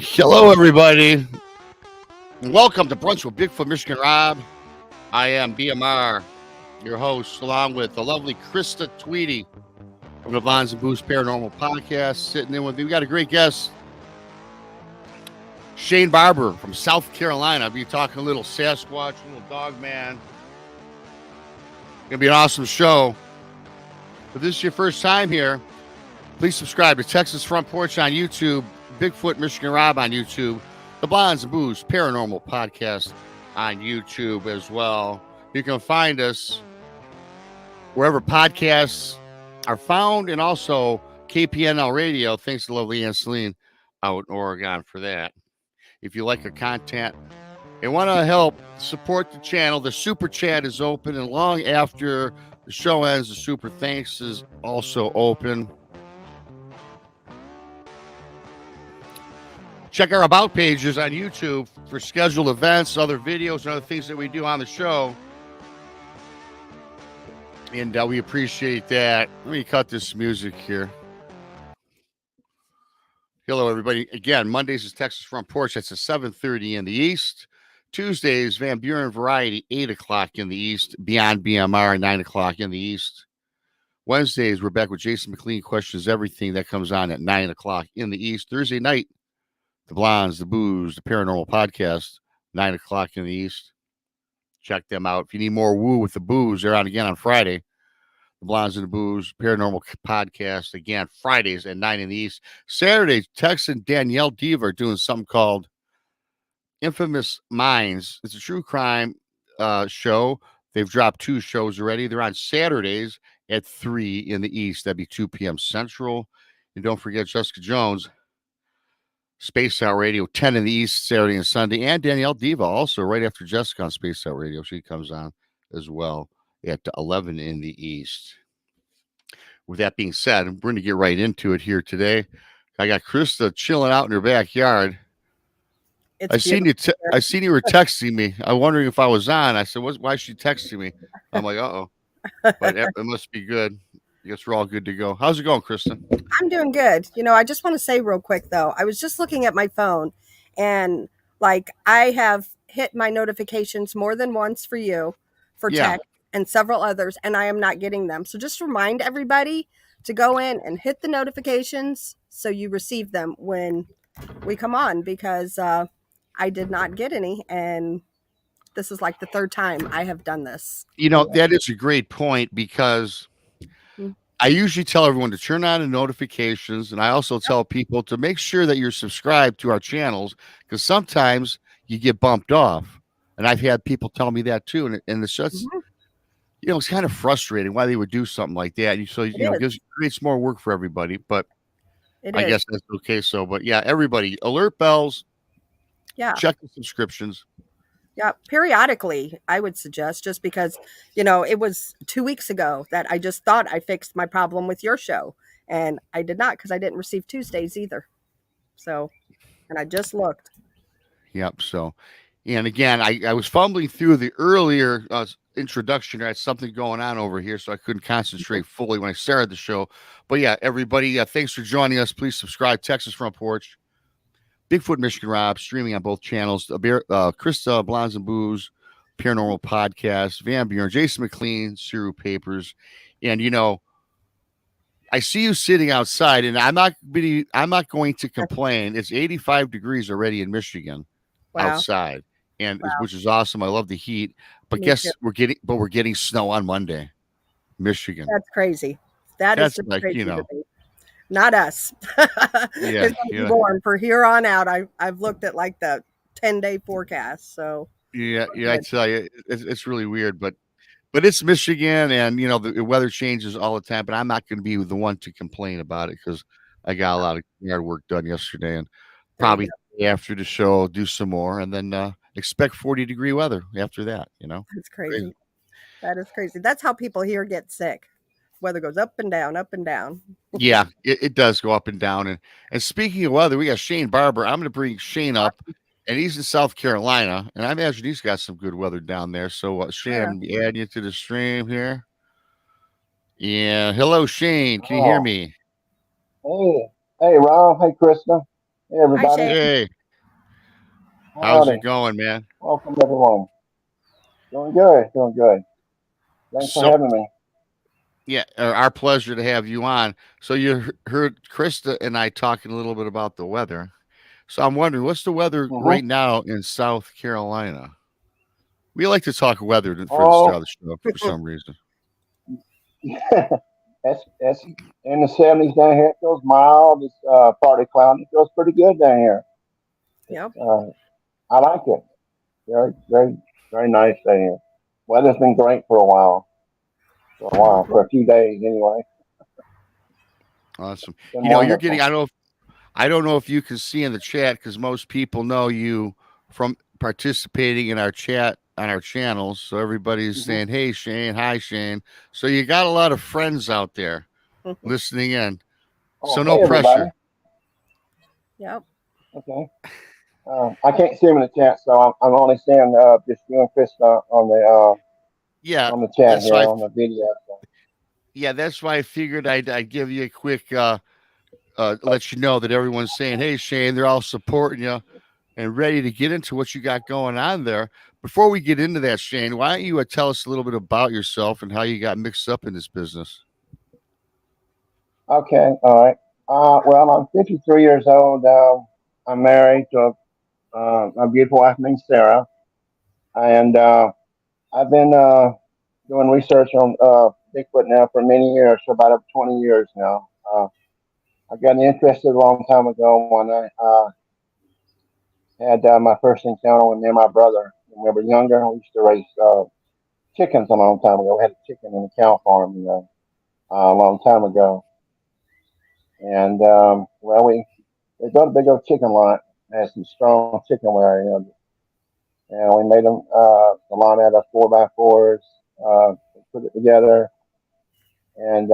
Hello, everybody. Welcome to Brunch with Bigfoot, Michigan Rob. I am BMR, your host, along with the lovely KRISTA Tweedy from the Bonds and Booze Paranormal Podcast. Sitting in with me, we got a great guest, Shane Barber from South Carolina. I'll be talking a little Sasquatch, a little dog man. Gonna be an awesome show. If this is your first time here, please subscribe to Texas Front Porch on YouTube, Bigfoot Michigan Rob on YouTube, the Blondes and Booze Paranormal Podcast on YouTube as well. You can find us wherever podcasts are found, and also KPNL Radio. Thanks to lovely Aunt Selene out in Oregon for that. If you like our content and want to help support the channel, the super chat is open, and long after the show ends, the super thanks is also open. Check our About pages on YouTube for scheduled events, other videos, and other things that we do on the show. And we appreciate that. Let me cut this music here. Hello, everybody. Again, Mondays is Texas Front Porch. That's at 7:30 in the East. Tuesdays, Van Buren Variety, 8 o'clock in the East. Beyond BMR, 9 o'clock in the East. Wednesdays, we're back with Jason McLean Questions Everything. That comes on at 9 o'clock in the East. Thursday night, the Blondes, the Booze, the Paranormal Podcast, 9 o'clock in the East. Check them out. If you need more woo with the booze, they're on again on Friday. The Blondes and the Booze Paranormal Podcast, again, Fridays at 9 in the East. Saturday, Tex and Danielle Diva are doing something called Infamous Minds. It's a true crime show. They've dropped 2 shows already. They're on Saturdays at 3 in the East. That'd be 2 p.m. Central. And don't forget Jessica Jones, Space Out Radio, 10 in the East, Saturday and Sunday. And Danielle Diva also right after Jessica on Space Out Radio. She comes on as well at 11 in the East. With that being said, we're going to get right into it here today. I got KRISTA chilling out in her backyard. I seen you were texting me. I'm wondering if I was on. I said, why is she texting me? I'm like, uh-oh. But it must be good. I guess we're all good to go. How's it going, KRISTA? I'm doing good. I just want to say real quick, though, I was just looking at my phone, and I have hit my notifications more than once for you, for tech, and several others, and I am not getting them. So just remind everybody to go in and hit the notifications so you receive them when we come on, because I did not get any, and this is like the 3rd time I have done this. That is a great point, because I usually tell everyone to turn on the notifications, and I also tell people to make sure that you're subscribed to our channels, because sometimes you get bumped off, and I've had people tell me that too, and it's just, it's kind of frustrating why they would do something like that. So it creates more work for everybody, but I guess that's okay. So, but yeah, everybody, alert bells. Yeah, check the subscriptions. Yeah, periodically, I would suggest, just because, it was 2 weeks ago that I just thought I fixed my problem with your show, and I did not, because I didn't receive Tuesdays either. So, and I just looked. Yep. So, and again, I was fumbling through the earlier introduction. I had something going on over here, so I couldn't concentrate fully when I started the show. But yeah, everybody, thanks for joining us. Please subscribe. Texas Front Porch, Bigfoot Michigan Rob, streaming on both channels. KRISTA, Blondes and Booze, Paranormal Podcast, Van Buren, Jason McLean, Siru Papers. And, I see you sitting outside, and I'm not going to complain. It's 85 degrees already in Michigan outside, and which is awesome. I love the heat. But we're getting snow on Monday, Michigan. That's crazy. That's like, crazy to me. Not us. It's warm for here on out. I've looked at the 10-day forecast. So yeah, I tell you, it's really weird, but it's Michigan, and the weather changes all the time. But I'm not going to be the one to complain about it, because I got a lot of yard work done yesterday, and probably after the show do some more, and then expect 40-degree weather after that. That's crazy. That is crazy. That's how people here get sick. Weather goes up and down, up and down. Yeah, it does go up and down. And speaking of weather, we got Shane Barber. I'm going to bring Shane up, and he's in South Carolina, and I imagine he's got some good weather down there. So, Shane, I'm adding you to the stream here. Yeah, hello, Shane. Can you hear me? Hey, Rob. Hey, KRISTA. Hey, everybody. Shane. Hey, how's Howdy. it going, man? Welcome, everyone. Doing good. Doing good. Thanks for So, having me. yeah, our pleasure to have you on. So you heard Krista and I talking a little bit about the weather. So I'm wondering, what's the weather right now in South Carolina? We like to talk weather for the start Oh, of the show for some reason. it's in the 70s down here. It feels mild. It's partly cloudy. It feels pretty good down here. Yep. I like it. Very, very, very nice down here. Weather's been great for a while. For a few days anyway. Awesome. Been You're wonderful. getting. I don't know if you can see in the chat because most people know you from participating in our chat on our channels. So everybody's saying, "Hey, Shane. Hi, Shane." So you got a lot of friends out there listening in. Oh, So hey, no everybody. pressure. Yep. Okay. I can't see them in the chat, so I'm only seeing just you and Krista Yeah, on the chat that's here why. on the video. So. Yeah, that's why I figured I'd give you a quick let you know that everyone's saying, "Hey, Shane," they're all supporting you and ready to get into what you got going on there. Before we get into that, Shane, why don't you tell us a little bit about yourself and how you got mixed up in this business? Okay, all right. Well, I'm 53 years old. I'm married to a beautiful wife named Sarah, and I've been doing research on Bigfoot now for many years, for about 20 years now. I got interested a long time ago when I had my first encounter with me and my brother. When we were younger, we used to raise chickens a long time ago. We had a chicken in a cow farm, a long time ago. And well, we got a big old chicken lot. Had some strong chicken wire, and we made them the lot out of 4x4s. Put it together, and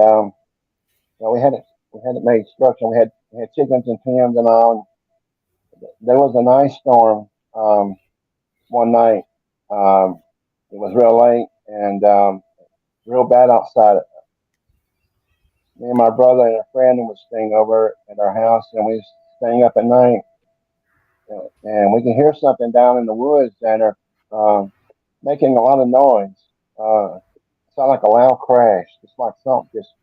we had it made structure. We had chickens and hens and all. And there was an ice storm one night. It was real late and real bad outside. Me and my brother and a friend was staying over at our house, and we was staying up at night, and we can hear something down in the woods that are making a lot of noise. It sounded like a loud crash, just like something, just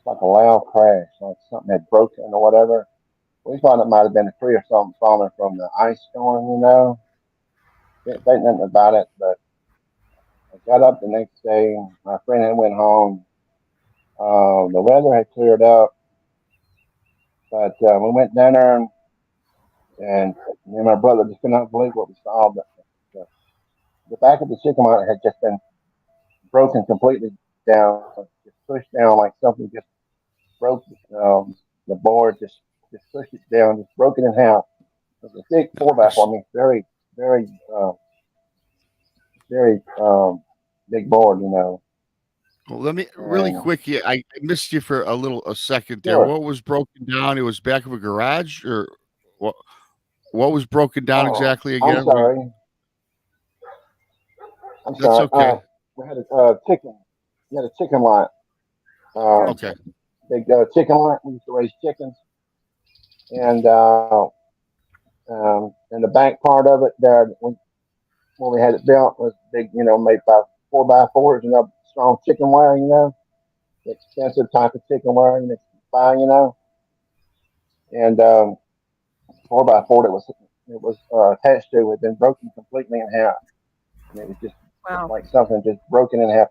like a loud crash, like something had broken or whatever. We thought it might have been a tree or something falling from the ice storm. Didn't think nothing about it, but I got up the next day. My friend had went home. The weather had cleared up, but we went down there and me and my brother just could not believe what we saw. The, the back of the chicken wire had just been broken completely down, just pushed down like something just broke the board, just pushed it down, just broke it in half. It was a big 4x4. I mean, very, very, very big board. Well, let me really quick. Yeah, I missed you for a second there. Sure. What was broken down? It was back of a garage, or what? What was broken down exactly again? I'm sorry. That's okay. We had a chicken. We had a chicken lot. Okay. Big chicken lot. We used to raise chickens, and the back part of it there, when we had it built, was big. Made by 4x4s, strong chicken wire. The expensive type of chicken wire you buy. And 4x4 it was attached to had been broken completely in half. And it was just like something just broken in half.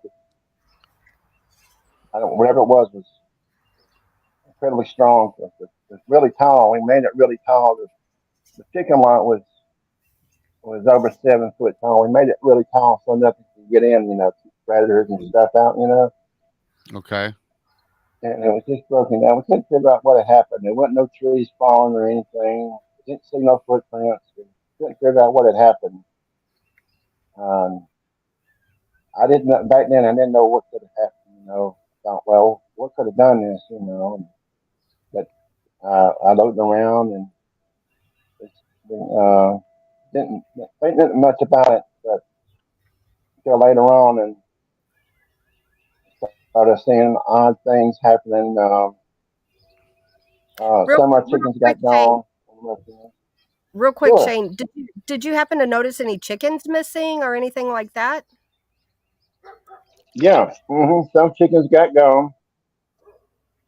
Whatever it was incredibly strong. It was really tall. We made it really tall. The chicken lot was over 7 foot tall. We made it really tall so nothing could get in, keep predators and stuff out. Okay. And it was just broken down. We couldn't figure out what had happened. There wasn't no trees falling or anything. We didn't see no footprints. We couldn't figure out what had happened. I didn't back then. I didn't know what could have happened. Thought, well, what could have done this? But I looked around and didn't think much about it. But until later on, and started seeing odd things happening. Some of our chickens got gone. Real quick, Sure. Shane, did you happen to notice any chickens missing or anything like that? Yeah. Some chickens got gone.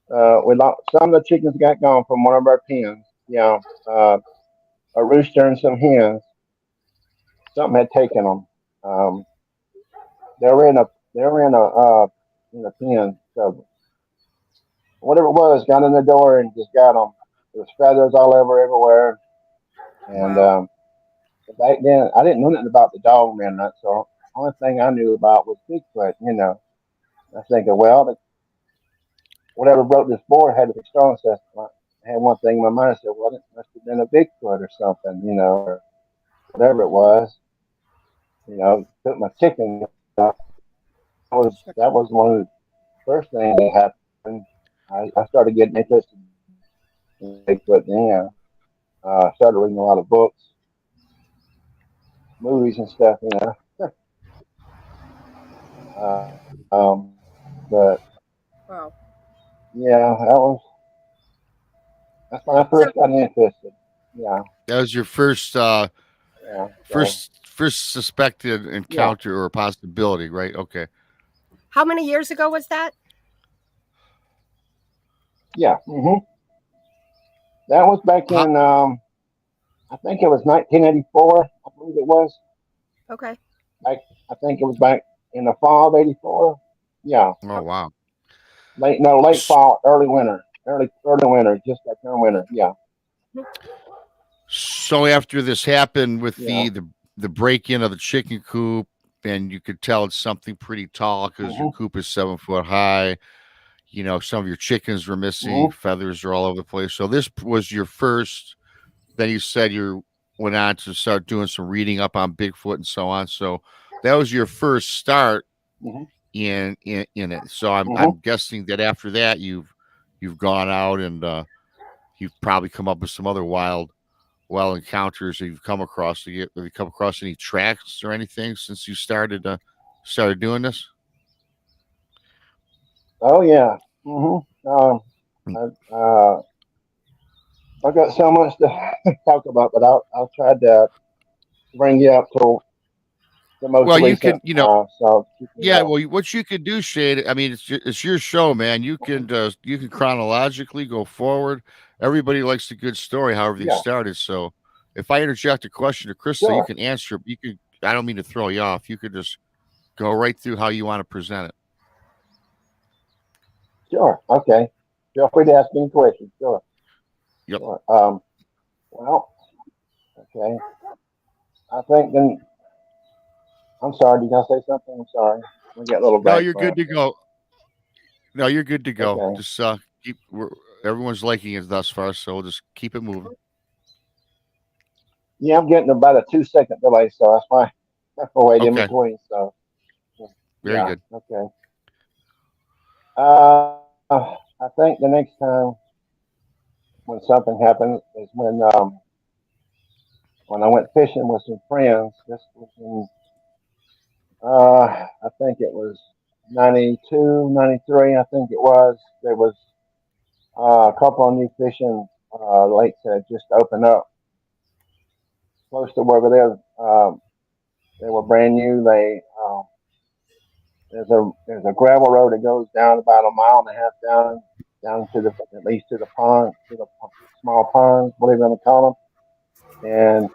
Some of the chickens got gone from one of our pens. Yeah. A rooster and some hens. Something had taken them. They were in a pen. So whatever it was, got in the door and just got them. There was feathers all over everywhere. And Wow. back then, I didn't know nothing about the dog man. So the only thing I knew about was Bigfoot. I was thinking, well, whatever broke this board had to be strong. So I had one thing in my mind. I said, well, it must have been a Bigfoot or something, or whatever it was. Took my chicken. That was one of the first things that happened. I started getting interested in Bigfoot then. I started reading a lot of books, movies and stuff, but Wow. yeah, that's when I first got interested. Yeah. That was your first Yeah. first suspected encounter or possibility, right? Okay. How many years ago was that? Yeah. That was back in I think it was 1984. I believe it was. Okay. I think it was back in the fall of '84. Yeah. Oh wow. Late fall, early winter, just like during winter. Yeah. So after this happened with the break in of the chicken coop, and you could tell it's something pretty tall because your coop is 7 foot high. Some of your chickens were missing, feathers are all over the place. So this was your first. Then you said you went on to start doing some reading up on Bigfoot and so on. So that was your first start in it. So I'm guessing that after that you've gone out and you've probably come up with some other wild encounters that you've come across. Have you come across any tracks or anything since you started doing this? Oh yeah. I got so much to talk about, but I'll try to bring you up to the most recent. Well, what you could do, Shade. I mean, it's your show, man. You can chronologically go forward. Everybody likes a good story, how everything started. So, if I interject a question to KRISTA, you can answer. You could. I don't mean to throw you off. You could just go right through how you want to present it. Sure. Okay. Feel free to ask any questions. Sure. Yep. Sure. Well. Okay. I think then. I'm sorry. Did I say something? I'm sorry. We get a little. No, you're good to go. No, you're good to go. Okay. Just everyone's liking it thus far, so we'll just keep it moving. Yeah, I'm getting about a 2-second delay, so that's why I wait in between. So very good. Okay. I think the next time when something happened is when I went fishing with some friends. This was in I think it was 92, 93. I think it was. There was a couple of new fishing lakes that had just opened up close to where we live. They were brand new. There's a gravel road that goes down about a mile and a half down to at least to the pond, to the small ponds, whatever you want to call them. And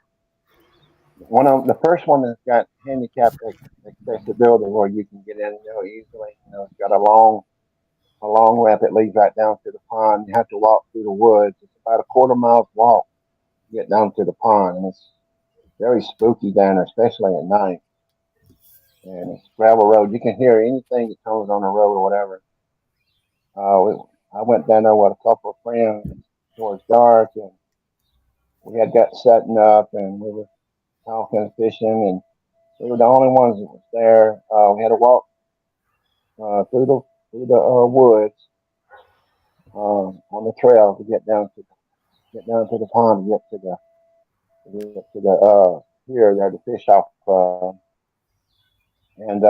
the first one that's got handicapped accessibility where you can get in, easily. It's got a long ramp that leads right down to the pond. You have to walk through the woods. It's about a quarter-mile walk to get down to the pond, and it's very spooky down there, especially at night. And it's gravel road. You can hear anything that comes on the road or whatever. I went down there with a couple of friends towards dark, and we had got setting up, and we were talking, fishing, and we were the only ones that was there. We had to walk through the woods on the trail to get down to the pond, to get to the pier there to fish off. And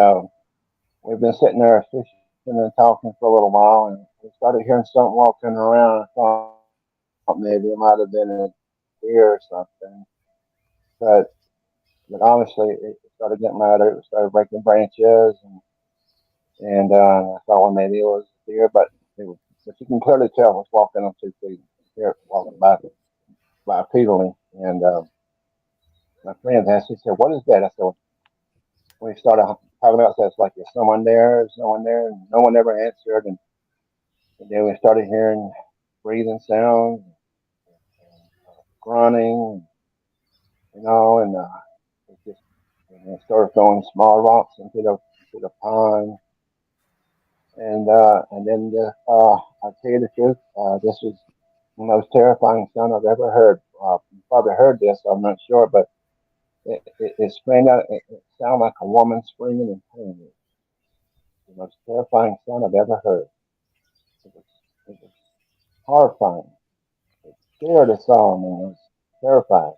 we've been sitting there fishing and talking for a little while, and we started hearing something walking around. I thought maybe it might have been a deer or something. But honestly, it started getting louder. It started breaking branches, and I thought, well, maybe it was a deer, but you can clearly tell it was walking on 2 feet. Here, walking bipedally, and my friend asked, he said, "What is that?" I said, when he started talking about that, it's like, "Is someone there? Is someone there?" And no one ever answered, and then we started hearing breathing sounds, grunting, and it just and it started throwing small rocks into the pond, and then I'll tell you the truth, this was the most terrifying sound I've ever heard. You probably heard this, I'm not sure, but it screamed out. It sounded like a woman screaming in pain. It was the most terrifying sound I've ever heard. It was horrifying. It scared us all, and it was terrifying.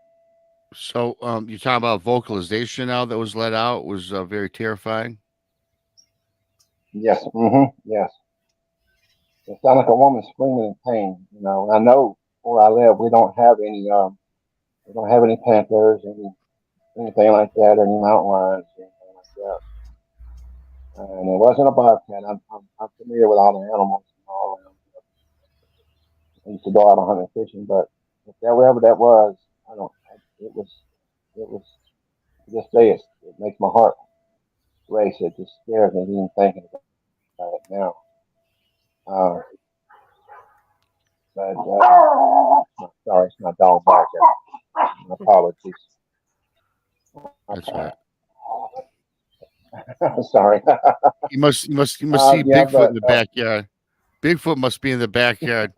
So, you're talking about vocalization now that was let out was very terrifying. Yes, yes. It sounded like a woman screaming in pain. I know where I live, we don't have any panthers, anything like that, any mountain lions, anything like that. And it wasn't a bobcat. I'm familiar with all the animals and all around. I used to go out hunting and fishing, but whatever that was, I don't. It was. To this day, it makes my heart race. It just scares me even thinking about it now. Uh, but sorry, it's my dog barking. My apologies. That's right. Sorry. You must see Yeah, Bigfoot in the backyard. Bigfoot must be in the backyard.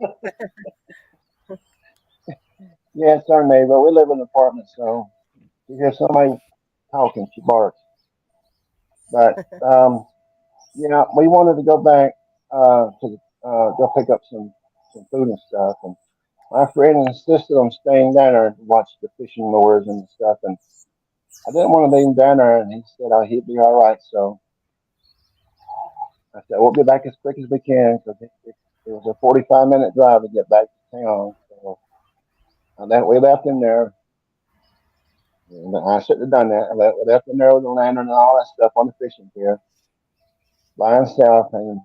Yeah, it's our neighbor. We live in an apartment, so you hear somebody talking, she barks. But yeah, we wanted to go back to go pick up some food and stuff, and my friend insisted on staying down there and watch the fishing lures and stuff, and I didn't want to leave him down there, and he said, "Oh, he'd be all right." So I said, "We'll be back as quick as we can," because it was a 45-minute drive to get back to town. So we left him there. And I shouldn't have done that. We left him there with the lantern and all that stuff on the fishing pier by himself, and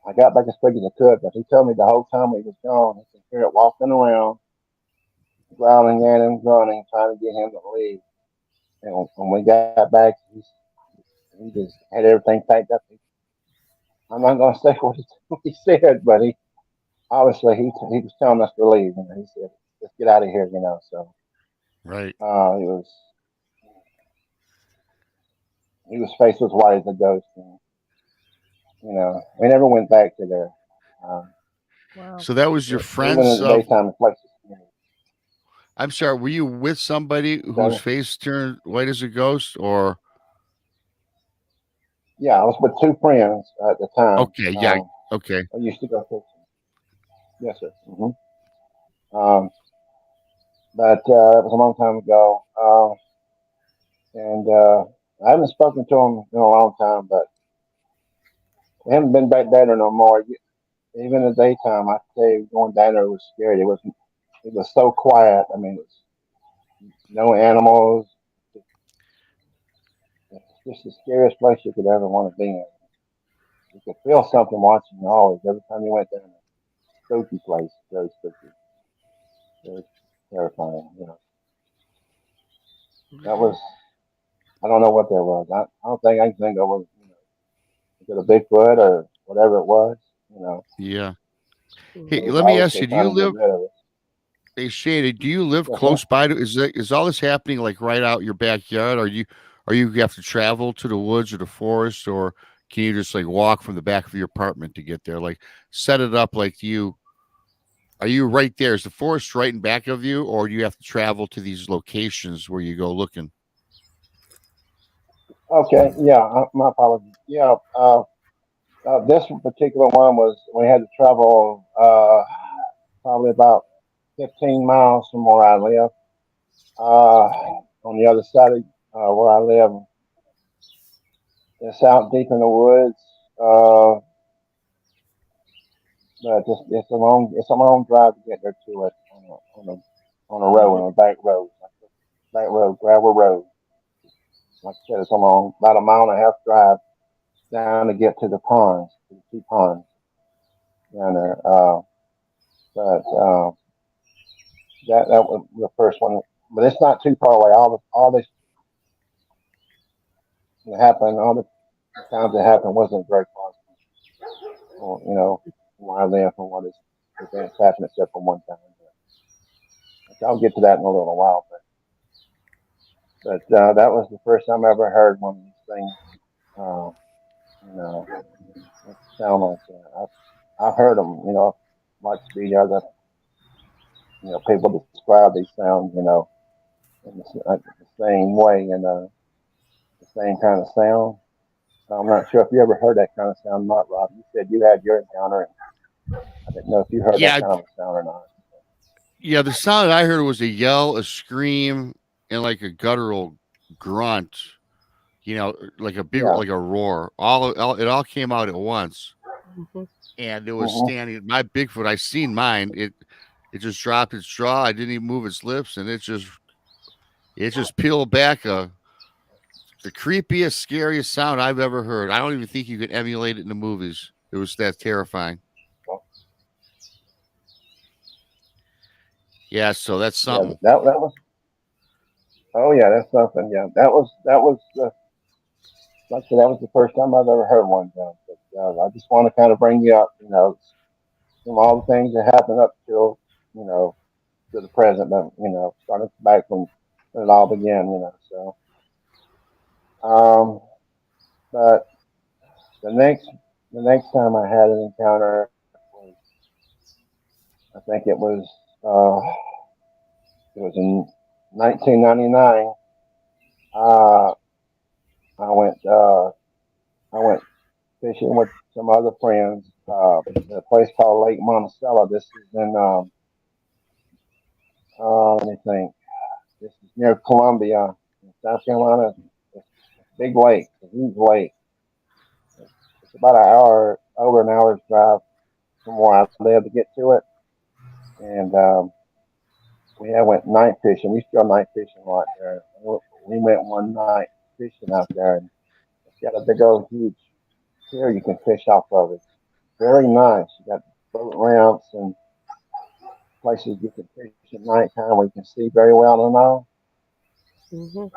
I got back as quick as I could. But he told me the whole time he was gone, he could hear it walking around, growling at him, grunting, trying to get him to leave. And when we got back, he just had everything packed up. I'm not going to say what he said, but he obviously he was telling us to leave. He said, "Let's get out of here," So Right. His face was white as a ghost, and we never went back to there. Wow. So that was your Even friend's. in the daytime, the place. I'm sorry. Were you with somebody whose face turned white as a ghost, or? Yeah, I was with two friends at the time. Okay. Yeah. Okay. I used to go fishing. Yes, sir. But it was a long time ago, and I haven't spoken to him in a long time. But we haven't been back down there no more. Even in the daytime, I say going down there was scary. It was so quiet. I mean, it was no animals. It's just the scariest place you could ever want to be in. You could feel something watching you always. Every time you went down there. Spooky place, very spooky, very terrifying. That was. I don't know what that was. I don't think I can think of it. Is it a Bigfoot or whatever it was? Yeah. Hey, let me ask you: do you live? Hey, Shady, do you live close by to? Is all this happening like right out your backyard? Or you have to travel to the woods or the forest, or can you just like walk from the back of your apartment to get there? Like set it up like you. Are you right there? Is the forest right in back of you, or do you have to travel to these locations where you go looking? Okay, yeah, my apologies. Yeah, this particular one we had to travel probably about 15 miles from where I live. On the other side of where I live, it's out deep in the woods. But it's a long drive to get there to it on a road, on a back road, gravel road. Like I said, it's along about a mile and a half drive down to get to the ponds, to the two ponds down there. But that was the first one. But it's not too far away. All this happened, all the times it happened wasn't very far. You know, where I live and what is events happened except for one time. But I'll get to that in a little while. But that was the first time I ever heard one of these things. You know, it sound like that. I've heard them. You know, like the other, you know, people describe these sounds. You know, in the same way and the same kind of sound. So I'm not sure if you ever heard that kind of sound, not Rob. You said you had your encounter. I didn't know if you heard that kind of sound or not. Yeah, the sound I heard was a yell, a scream, and like a guttural grunt. You know, like a big, like a roar. It all came out at once, and it was standing. My Bigfoot, I seen mine. It just dropped its jaw. I didn't even move its lips, and it just peeled back the creepiest, scariest sound I've ever heard. I don't even think you could emulate it in the movies. It was that terrifying. Yeah, so that's something. Yeah, that was. Oh yeah, that's something. Yeah, that was like I said, that was the first time I've ever heard one. But I just want to kind of bring you up, you know, from all the things that happened up till, you know, to the present. But you know, starting back from when it all began. You know, so. But the next time I had an encounter was, I think it was in 1999. I went fishing with some other friends at a place called Lake Monticello. This is in let me think. This is near Columbia, in South Carolina. It's a big lake, a huge lake. It's about over an hour's drive from where I live to get to it. And we went night fishing. We used to go night fishing a lot there. We went one night fishing out there, and it's got a big old huge pier you can fish off of. It's very nice. You got boat ramps and places you can fish at nighttime where you can see very well and all.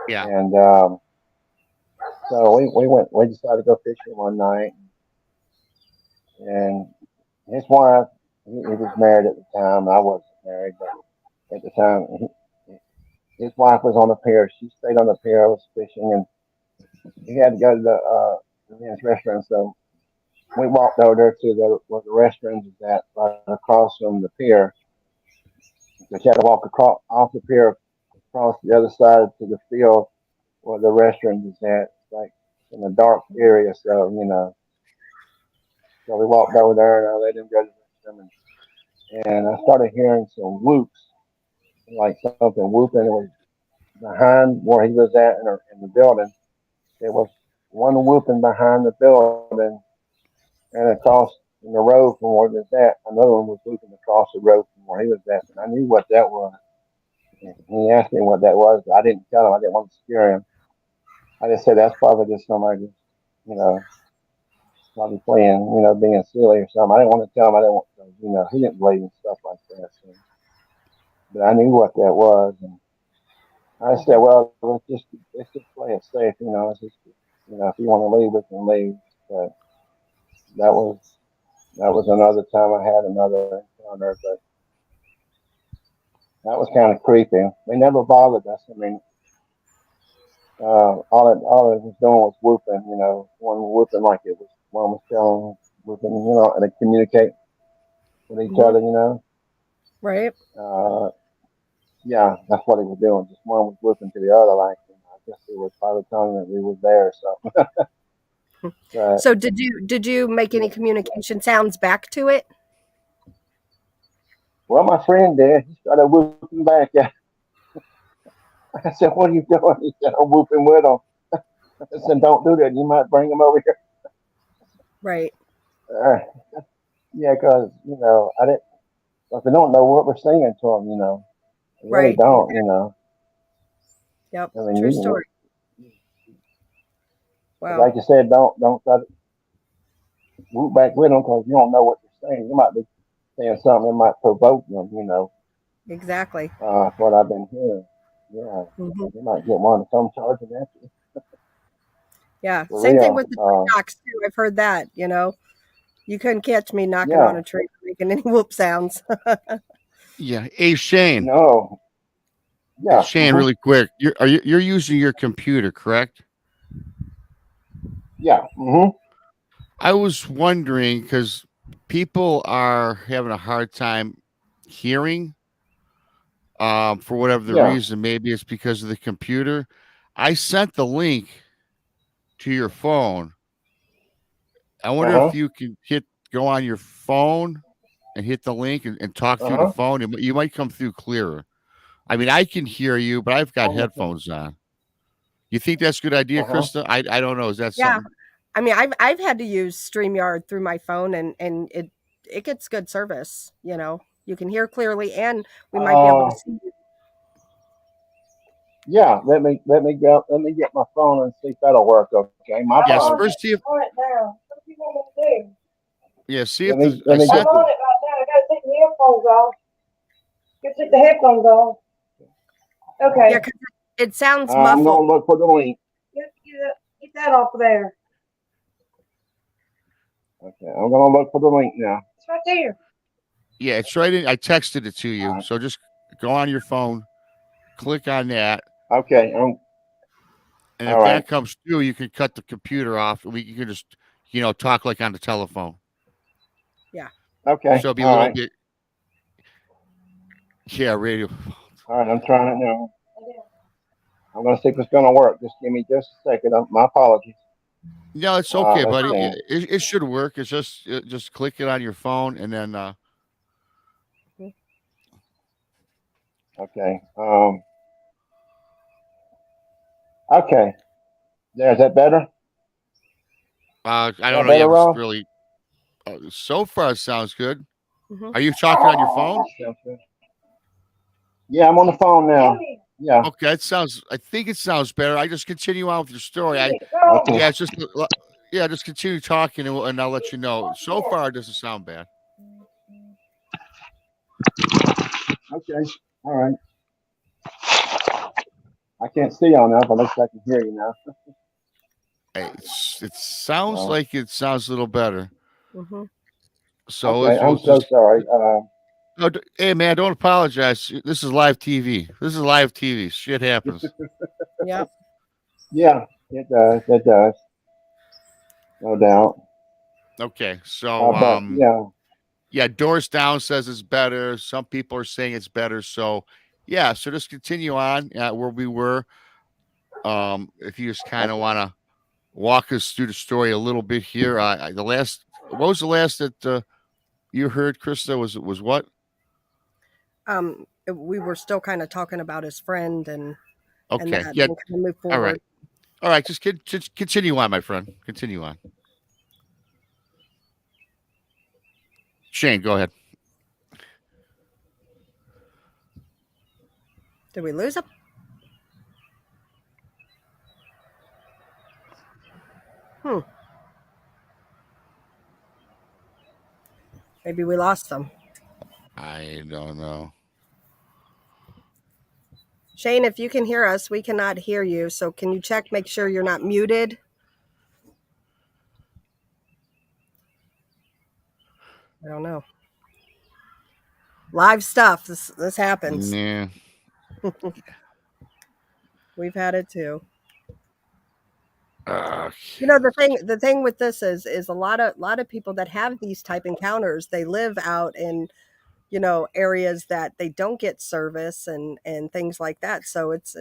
Yeah. And so we decided to go fishing one night, and his wife, he was married at the time. I wasn't married, but at the time, his wife was on the pier. She stayed on the pier. I was fishing, and he had to go to the men's restaurant. So we walked over there to where the restaurant is at, right across from the pier. So she had to walk off the pier, across the other side to the field where the restaurant is at, like in a dark area. So, you know, so we walked over there and I let him go to the restroom. And I started hearing some whoops, like something whooping. It was behind where he was at in the building. There was one whooping behind the building, and across the road from where he was at, another one was whooping across the road from where he was at. And I knew what that was. And he asked me what that was. I didn't tell him. I didn't want to scare him. I just said that's probably just somebody, you know, probably playing, you know, being silly or something. I didn't want to tell him. I didn't want to, you know, he didn't believe in stuff like that. So. But I knew what that was, and I said, well, let's just play it safe, you know. It's just, you know, if you want to leave, we can leave. But that was another time I had another encounter, but that was kind of creepy. They never bothered us. I mean, all it was doing was whooping, you know, one whooping like it was one was telling, whooping, you know, and they communicate with each other, you know. Right. Yeah, that's what he was doing. Just one was whooping to the other, like, you know, I guess it was probably telling that we was there or something. But, so did you make any communication sounds back to it? Well, my friend did. He started whooping back. I said, "What are you doing?" He said, "I'm whooping with him." I said, "Don't do that. You might bring him over here." Right. Yeah, because you know, I don't know what we're saying to him. You know, really Right. don't, you know. Yep. I mean, True you story. know, Wow. like you said, don't try to root back with them because you don't know what they're saying. You might be saying something that might provoke them, you know. Exactly. That's what I've been hearing. Yeah, Hmm. you might get one of some charging at you Yeah. for Same thing with real. the tree knocks too. I've heard that. You couldn't catch me knocking on Yeah, a tree making any whoop sounds. Yeah. Hey Shane. no, Hey, yeah, Shane, really quick. You're using your computer, correct? yeah, I was wondering because people are having a hard time hearing, for whatever the yeah, reason. Maybe it's because of the computer. I sent the link to your phone. I wonder uh if huh, you can go on your phone and hit the link and talk uh through the huh. phone. You might come through clearer. I mean, I can hear you, but I've got headphones on. You think that's a good idea, Uh huh. Krista? I don't know. Is that Yeah. something? I mean, I've had to use StreamYard through my phone, and it gets good service. You can hear clearly, and we might be able to Uh, see you. yeah. Let me get my phone and see if that'll work. Okay, my Yes. apologies. First, see if On it now. What do you want me to do? yeah, see Let if me I let me I'm get sent the. on it right now. I gotta take the headphones off. Gotta take the headphones off. Yeah, Okay. because it sounds I'm muffled. gonna look for the link. Get that off of there. Okay, I'm gonna look for the link now. It's right there. Yeah, it's right in. I texted it to you. So just go on your phone, click on that, Okay, and all if right. that comes through, you can cut the computer off, and you can just talk like on the telephone. Yeah. Okay, So it'll be a all little right. bit radio. All right, I'm trying it now. I'm gonna see if it's gonna work. Just give me just a second. My apologies. No, it's okay, Let's buddy. see. It should work. It's just click it on your phone, and then Okay. Okay. There. Is that better? I Is don't that know. Yeah, better, if it's Ross? really so far it sounds good. Hmm. Are you talking on your phone? Sounds good. Yeah, I'm on the phone now. Yeah. Okay, it sounds. I think it sounds better. I just continue on with your story. Okay. Yeah, it's just yeah, just continue talking, and I'll let you know. So far, it doesn't sound bad. Okay. All right. I can't see y'all now, but at least I can hear you now. It sounds So, like it sounds a little better. Hmm. So okay. if I'm you'll so just sorry. no, hey man, don't apologize. This is live TV. This is live TV. Shit happens. Yep. Yeah, it does. It does. No doubt. Okay, so But yeah. yeah, Doors Down says it's better. Some people are saying it's better. So yeah, so just continue on where we were. If you just kind of Okay. want to walk us through the story a little bit here. What was the last that you heard, Krista? Was what? We were still kind of talking about his friend and Okay, that, yeah, and kind of move all right, forward. all right. Just continue on, my friend. Continue on. Shane, go ahead. Did we lose him? Hmm. Maybe we lost them. I don't know. Shane, if you can hear us, we cannot hear you. So can you check, make sure you're not muted? I don't know. Live stuff. This happens. Yeah. We've had it too. Okay. The thing with this is a lot of people that have these type encounters, they live out in areas that they don't get service and things like that. So it's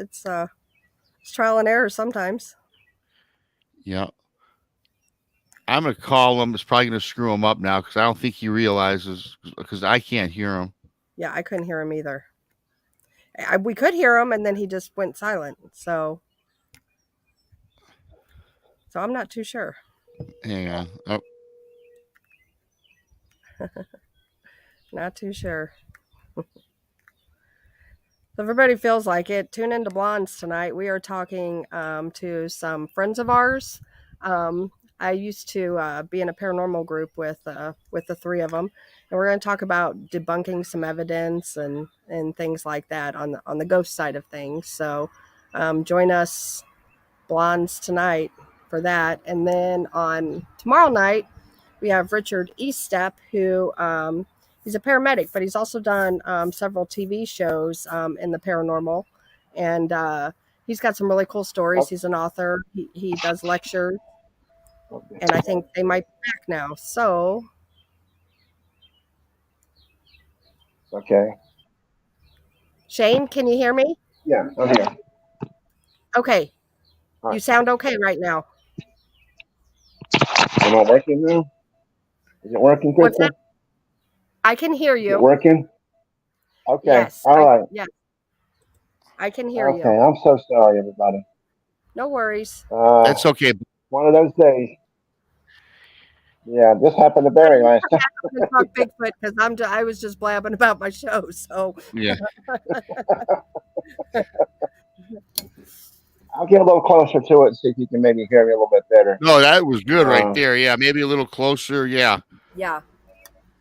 trial and error sometimes. Yeah. I'm gonna call him. It's probably gonna screw him up now because I don't think he realizes because I can't hear him. Yeah, I couldn't hear him either. We could hear him, and then he just went silent. So I'm not too sure. Hang on. Oh, Not too sure. So everybody feels like it. Tune into Blondes tonight. We are talking to some friends of ours. I used to be in a paranormal group with the three of them, and we're going to talk about debunking some evidence and things like that on the ghost side of things. So join us, Blondes, tonight for that, and then on tomorrow night we have Richard Eastep, who he's a paramedic, but he's also done several TV shows in the paranormal, and he's got some really cool stories. He's an author. He does lectures, and I think they might be back now. So, Okay. Shane, can you hear me? Yeah, I'm here. Okay, All you right. sound okay right now. Am I working now? Is it working, What's Krista? that? I can hear Is it you. working? Okay. Yes. All right. Yes, I can hear Okay. you. I'm so sorry, everybody. No worries. That's okay. One of those days. Yeah, this happened to Barry last time. I'm going to talk Bigfoot because I was just blabbing about my show. So Yeah. I'll get a little closer to it and see if you can maybe hear me a little bit better. No, that was good right there. Yeah, maybe a little closer. Yeah. Yeah.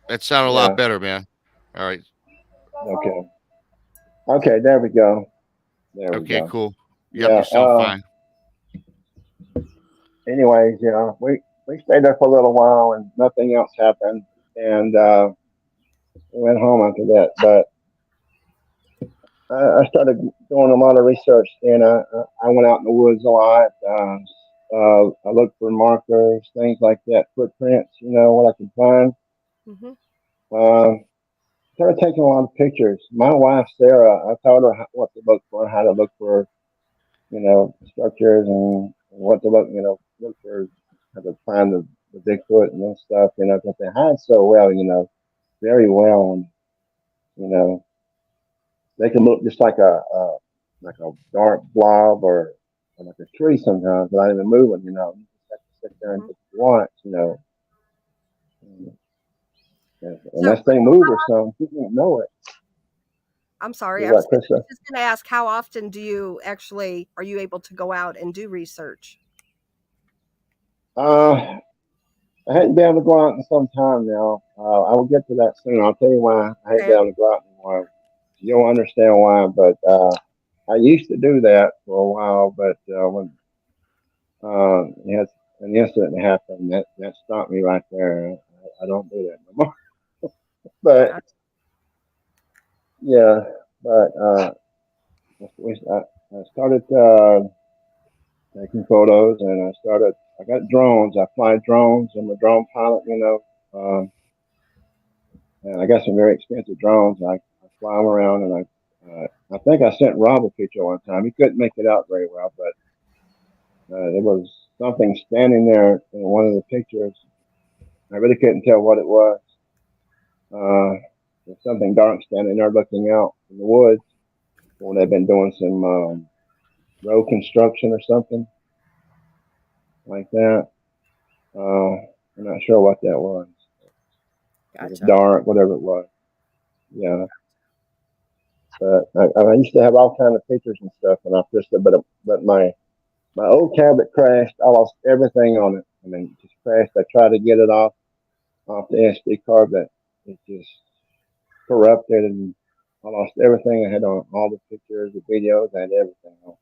That sounded a lot better, man. All right. Okay. Okay, there we go. There we go. Okay, cool. Yep, you sound fine. Anyways, we stayed there for a little while and nothing else happened. And we went home after that. But I started doing a lot of research, and I went out in the woods a lot. I looked for markers, things like that, footprints, what I could find. Mm-hmm. Started taking a lot of pictures. My wife, Sarah, I told her what to look for, how to look for, structures and what to look for, how to find the Bigfoot and stuff, because they hide so well, very well. And, they can look just like a dark blob or like a tree sometimes, without even moving. You just have to sit there and just watch. Unless they move or something, you don't know it. I'm sorry. You're I was right, just Krista. going to ask, how often are you able to go out and do research? I hadn't been able to go out in some time now. I will get to that soon. I'll tell you why I hadn't been able to go out anymore. You'll understand why, but I used to do that for a while, but when it has an incident happened, that stopped me right there. I don't do that no more. But yeah, but I started taking photos, and I got drones. I fly drones. I'm a drone pilot, and I got some very expensive drones. I fly them around, and I think I sent Rob a picture one time. He couldn't make it out very well, but there was something standing there in one of the pictures. I really couldn't tell what it was. There's something dark standing there looking out in the woods. Well, they've been doing some road construction or something like that. I'm not sure what that was. Gotcha. It was dark, whatever it was. Yeah. But I used to have all kinds of pictures and stuff, and I just but my old tablet crashed. I lost everything on it. I mean, it just crashed. I tried to get it off the SD card, but it just corrupted, and I lost everything. I had on all the pictures, the videos, I had everything on.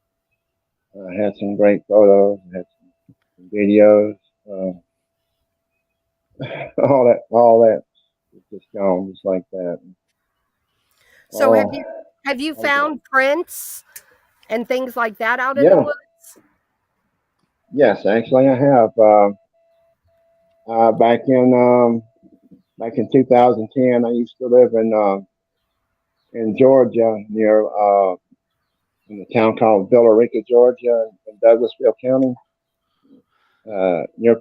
I had some great photos, I had some videos, all that is just gone, just like that. So have you found prints and things like that out in the woods? Yes, actually I have. Back in 2010, I used to live in Georgia, near in a town called Villarica, Georgia, in Douglasville County. Near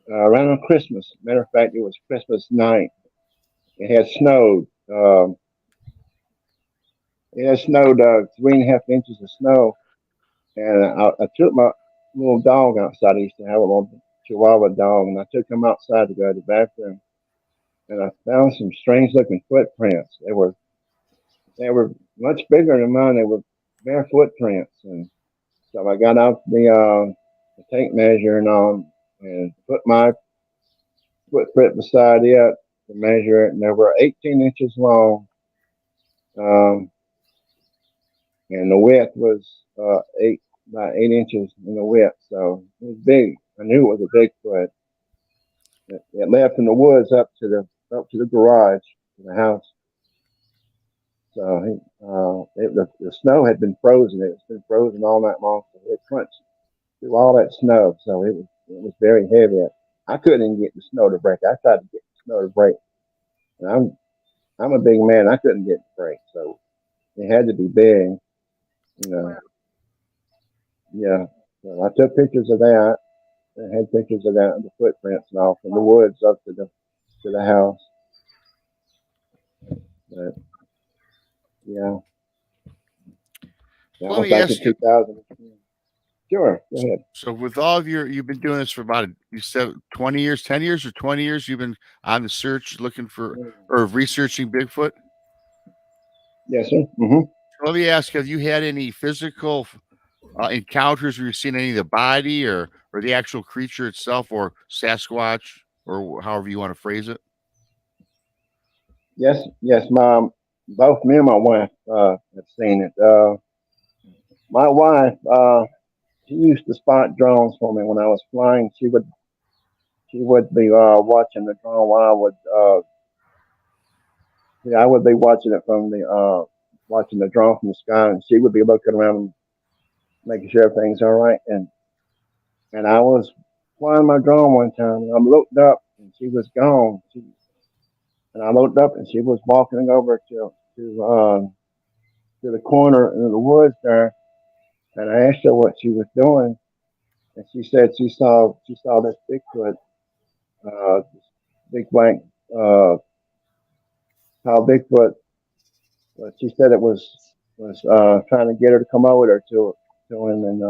around on Christmas. Matter of fact, it was Christmas night. It had snowed. It had snowed 3.5 inches of snow, and I took my little dog outside. I used to have a little Chihuahua dog, and I took him outside to go to the bathroom, and I found some strange looking footprints. They were They were much bigger than mine. They were bare footprints, and so I got out the tape measure and put my footprint beside it to measure it, and they were 18 inches long, um, and the width was 8 inches in the width, so it was big. I knew it was a Bigfoot. It left in the woods up to the garage, to the house. So the snow had been frozen. It's been frozen all night long. So it crunched through all that snow. So it was very heavy. I couldn't even get the snow to break. I tried to get the snow to break. And I'm a big man. I couldn't get it to break. So it had to be big, you know. Wow. Yeah. So I took pictures of that. I had pictures of that, the footprints and all from the woods up to the house. But yeah. That Let was me back ask in you. 2000. Sure, go ahead. So with all of you've been doing this for about, you said 20 years, 10 years or 20 years, you've been on the search looking for or researching Bigfoot? Yes, sir. Mm-hmm. Let me ask, have you had any physical encounters where you've seen any of the body or the actual creature itself or Sasquatch or however you want to phrase it? Yes, Mom. Both me and my wife have seen it. My wife, she used to spot drones for me when I was flying. She would be watching the drone while I would be watching it from watching the drone from the sky, and she would be looking around and making sure everything's all right. And I was flying my drone one time, and I looked up, and she was gone. And I looked up, and she was walking over to the corner in the woods there, and I asked her what she was doing, and she said she saw this Bigfoot, this big blank, tall Bigfoot. But she said it was trying to get her to come over there to him, and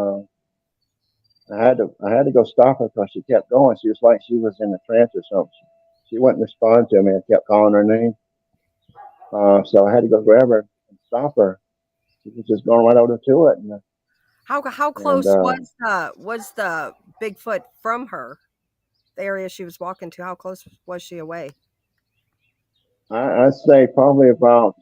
I had to go stop her because she kept going. She was like she was in a trance or something. She wouldn't respond to me. I kept calling her name, so I had to go grab her and stop her. She was just going right over to it, and How close was the Bigfoot from her? The area she was walking to. How close was she away? I'd say probably about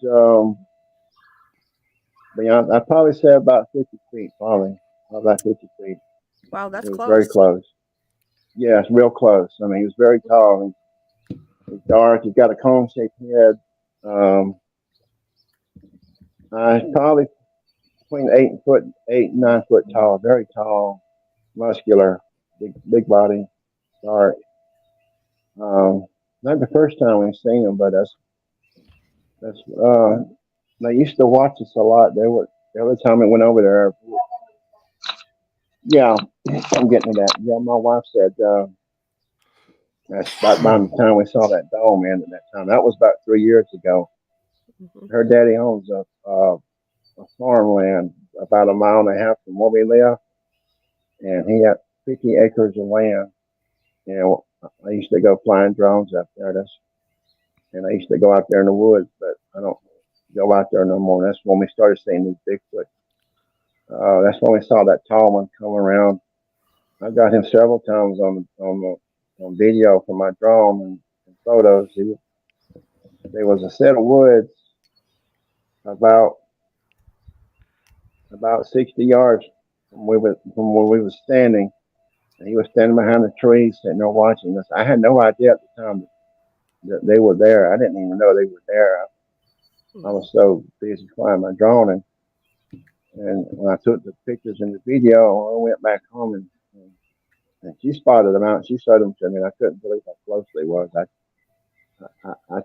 beyond. I'd probably say about 50 feet, probably about 50 feet. Wow, that's It was close. very close. Yeah, it's real close. I mean, he was very tall. He's dark. He's got a cone-shaped head. Probably between 8 and 9 foot tall. Very tall, muscular, big body, dark. Not the first time we've seen him, but that's they used to watch us a lot. Every time we went over there. Yeah, I'm getting to that. Yeah, my wife said that's about the time we saw that dome in at that time. That was about 3 years ago. Mm-hmm. Her daddy owns a farmland about a mile and a half from where we live, and he had 50 acres of land. You know, I used to go flying drones up there. And I used to go out there in the woods, but I don't go out there no more. That's when we started seeing these Bigfoot. That's when we saw that tall one come around. I got him several times on video from my drone and photos. There was a set of woods about 60 yards from where we were standing, and he was standing behind the trees, sitting there watching us. I had no idea at the time that they were there. I didn't even know they were there. I was so busy flying my drone, and when I took the pictures and the video, I went back home and she spotted them out. She showed them to me, and I couldn't believe how close they was. I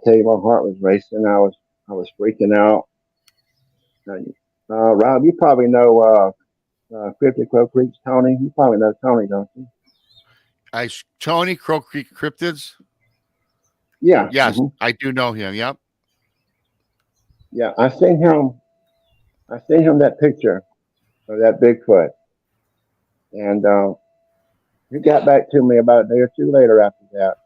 tell you, my heart was racing. I was freaking out. Rob, you probably know Cryptic Crow Creek's Tony. You probably know Tony, don't you? Tony Crow Creek Cryptids. Yeah. Yes, mm-hmm. I do know him. Yep. Yeah, I seen him that picture of that Bigfoot, and he got back to me about a day or two later after that.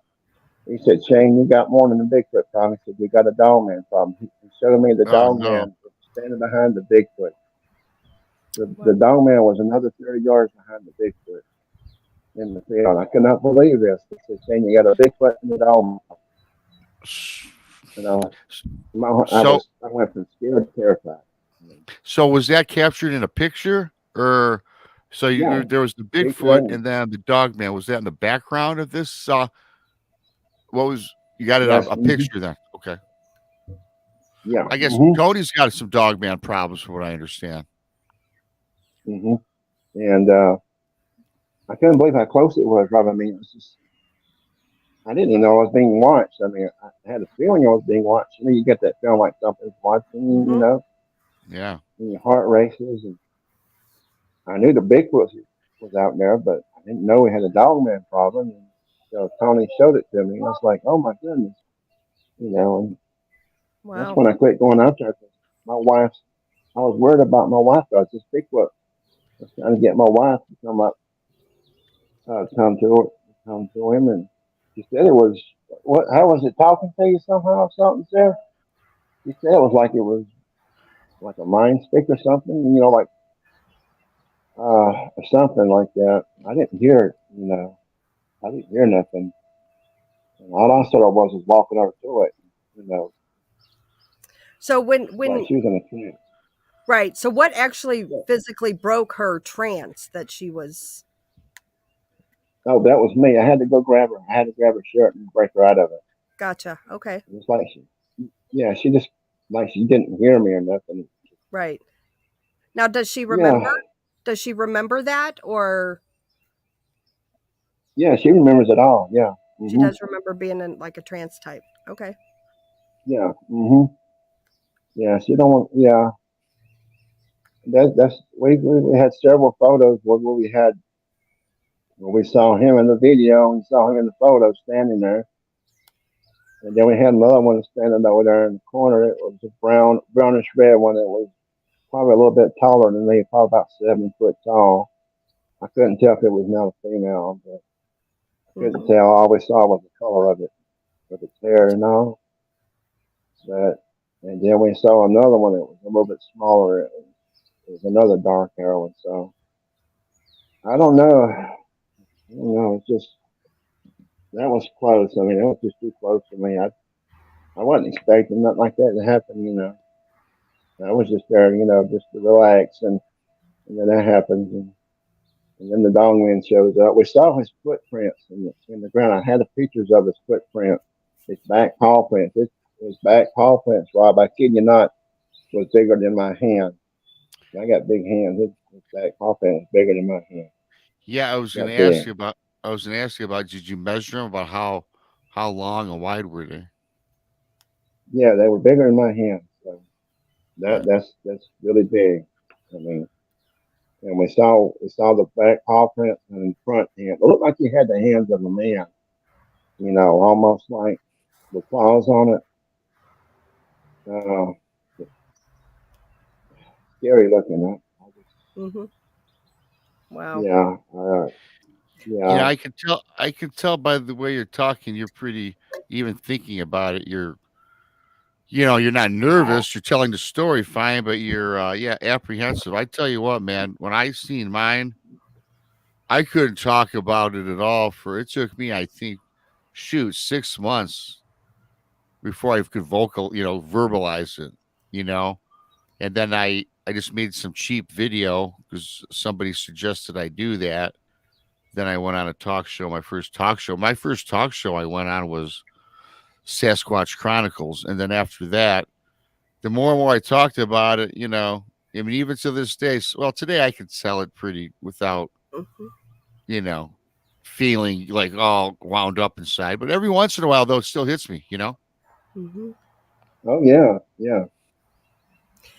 He said, "Shane, you got more than a Bigfoot problem." He said, "You got a dog man problem." He showed me the dog man standing behind the Bigfoot. The dog man was another 30 yards behind the Bigfoot in the field. I could not believe this. They're saying you got a Bigfoot in the dog. And I went from scared to terrified. So was that captured in a picture, or so there was the Bigfoot and then the dog man? Was that in the background of this? What was you got it a picture then? Okay. Yeah. I guess Cody's got some dog man problems, from what I understand. And I couldn't believe how close it was, Rob. I mean, it was just, I didn't even know I was being watched. I mean, I had a feeling I was being watched. You know, you get that feeling like something's watching you, you know? Yeah. And your heart races. And I knew the Bigfoot was out there, but I didn't know we had a dog man problem. And so Tony showed it to me. And I was like, oh my goodness. You know, and that's when I quit going out there. My wife, I was worried about my wife. I was just Bigfoot. I was trying to get my wife to come up, come to him, and she said it was what? How was it talking to you somehow? Something, Sarah? She said it was like a mind speak or something, you know, like or something like that. I didn't hear it, you know. I didn't hear nothing. And all I thought I was walking over to it, you know. So when like she was in a trance. Right. So what actually physically broke her trance that she was? Oh, that was me. I had to go grab her. I had to grab her shirt and break her out of it. Gotcha. Okay. It was like she just like she didn't hear me or nothing. Right. Now, does she remember? Yeah. Does she remember that, or? Yeah, she remembers it all. Yeah. She does remember being in like a trance type. Okay. Yeah. Yeah. She don't want. Yeah. That's we had several photos where we saw him in the video and saw him in the photo standing there. And then we had another one standing over there in the corner. It was a brownish red one. It was probably a little bit taller than me, probably about 7 foot tall. I couldn't tell if it was male or female, but I couldn't tell. All we saw was the color of it, with its hair and all. And then we saw another one that was a little bit smaller. It was another dark hair one. So I don't know. It's just that was close. I mean, it was just too close for me. I wasn't expecting nothing like that to happen. You know, I was just there, you know, just to relax, and then that happens, and then the dogman shows up. We saw his footprints in the ground. I had the pictures of his footprint, his back paw prints. His back paw prints, Rob, I kid you not, was bigger than my hand. I got big hands. His back paw print was bigger than my hand. Yeah, I was going to ask you about. Did you measure them? About how long and wide were they? Yeah, they were bigger than my hand. So that's really big. I mean, and we saw the back paw prints and the front hand. It looked like he had the hands of a man. You know, almost like with claws on it. Scary looking, huh? Wow. Yeah. Yeah, I can tell by the way you're talking. You're pretty, even thinking about it. You're not nervous. You're telling the story fine, but you're apprehensive. I tell you what, man. When I seen mine, I couldn't talk about it at all. It took me, I think, 6 months before I could verbalize it. You know, and then I just made some cheap video because somebody suggested I do that. Then I went on a talk show, my first talk show. My first talk show I went on was Sasquatch Chronicles. And then after that, the more and more I talked about it, you know, I mean, even to this day, well, today I could sell it pretty without, you know, feeling like all wound up inside. But every once in a while, though, it still hits me, you know? Oh, yeah.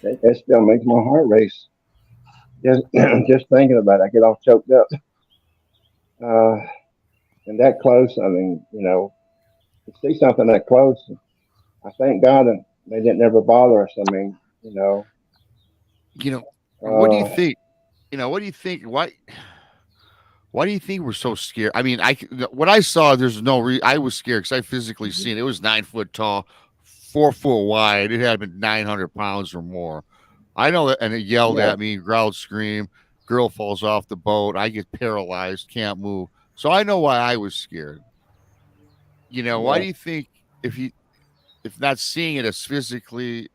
That still makes my heart race. Just thinking about it, I get all choked up. And that close, I mean, you know, to see something that close, I thank God that they didn't ever bother us. I mean, you know. What do you think? What do you think? Why do you think we're so scared? I mean, what I saw, there's no I was scared because I physically seen it. It was 9 foot tall, 4 foot wide. It had been 900 pounds or more. I know that, and it yelled Yeah. at me, growled, screamed. Girl falls off the boat. I get paralyzed, can't move. So I know why I was scared. Why Yeah. do you think if not seeing it as physically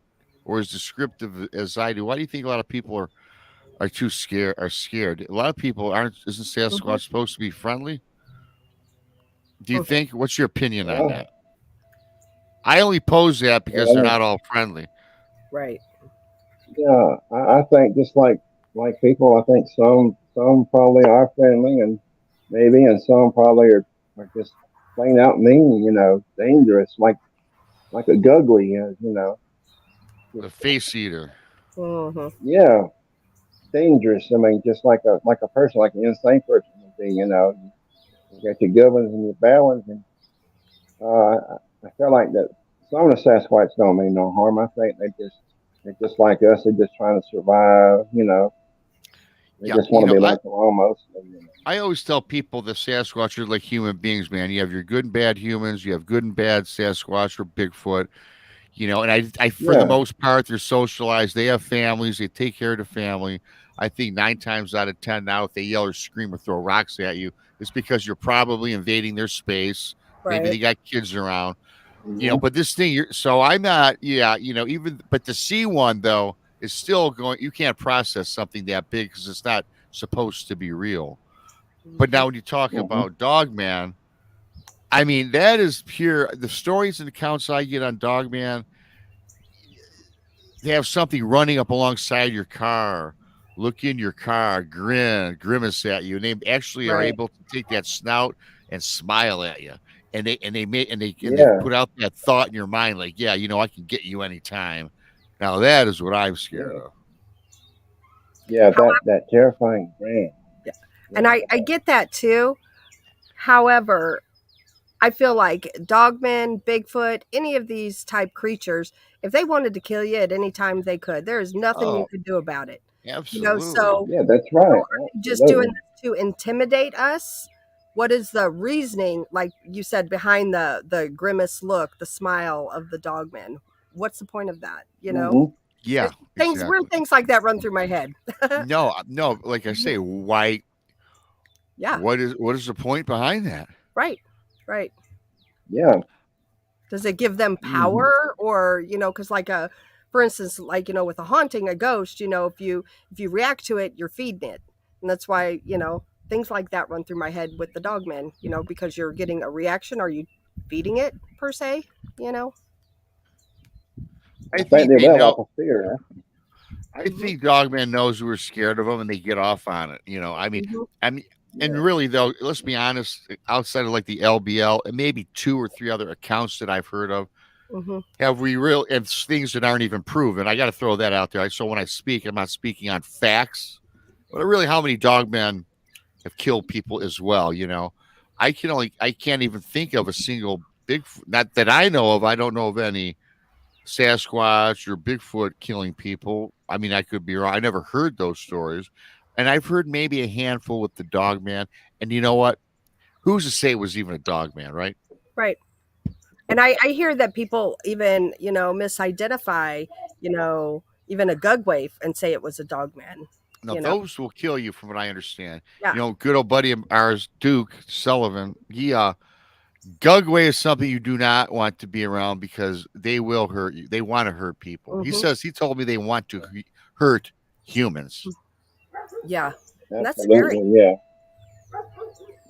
or as descriptive as I do, why do you think a lot of people are too scared? Are scared? A lot of people aren't. Isn't Mhm, Sasquatch supposed to be friendly? Do you mhm. think? What's your opinion on Well, that? I only pose that because they're well, not all friendly. Right. yeah. I think just like people, I think some probably are friendly, and maybe, and some probably are just plain out mean. Dangerous, like a guggly. Just The face eater. Mhm. yeah, dangerous. I mean, just like a person, like an insane person would be. You got your good ones and your bad ones, and I feel like that some of the Sasquatch don't mean no harm. I think they're just like us. They're just trying to survive. They Yeah, just want to be left alone mostly. I always tell people the Sasquatch are like human beings, man. You have your good and bad humans. You have good and bad Sasquatch or Bigfoot. And I for the Yeah. most part, they're socialized. They have families. They take care of the family. I think 9 times out of 10 now, if they yell or scream or throw rocks at you, it's because you're probably invading their space. Maybe Right. they got kids around. Hmm. But this thing, so I'm not, yeah, even, but to see one though is still going, you can't process something that big because it's not supposed to be real. But Mhm. now when you talk Hmm. about Dogman, I mean, that is pure, the stories and accounts I get on Dogman, they have something running up alongside your car, look in your car, grimace at you, and they actually are Right. able to take that snout and smile at you. And they Yeah. put out that thought in your mind, like, yeah, I can get you anytime. Now that is what I'm scared Yeah. of. Yeah. That terrifying brand. Yeah. And Yeah. I get that too. However, I feel like dogmen, Bigfoot, any of these type creatures, if they wanted to kill you at any time, they could. There is nothing you Oh, could do about it. absolutely. So Yeah. That's right. just doing Absolutely. this to intimidate us. What is the reasoning, like you said, behind the grimace look, the smile of the dogman? What's the point of that? Hmm. Yeah, Weird exactly. things like that run through my head. No, no, like I say, why Yeah, what is the point behind that? right, right. Yeah. Does it give them Hmm. power, or because for instance, like with a haunting, a ghost, if you react to it, you're feeding it, and that's why things like that run through my head with the dogman. Because you're getting a reaction. Are you feeding it per se? You know. I I think think they they live know. off of fear. I Hmm. think Dogman knows we're scared of him, and they get off on it. Hmm. I mean, and Yeah. really though, let's be honest. Outside of like the LBL and maybe 2 or 3 other accounts that I've heard of, Hmm. have we real and things that aren't even proven? I got to throw that out there. So when I speak, I'm not speaking on facts, but really, how many dogmen have killed people as well? I can't even think of a single big, not that I know of. I don't know of any Sasquatch or Bigfoot killing people. I mean, I could be wrong. I never heard those stories. And I've heard maybe a handful with the dog man. And you know what? Who's to say it was even a dog man, right? Right. And I hear that people even misidentify even a gugwave and say it was a dogman. Now, You know. those will kill you from what I understand. Yeah. Good old buddy of ours, Duke Sullivan, Gugway is something you do not want to be around because they will hurt you. They want to hurt people. Hmm. He told me they want to hurt humans. Yeah. And that's scary. Absolutely. Yeah.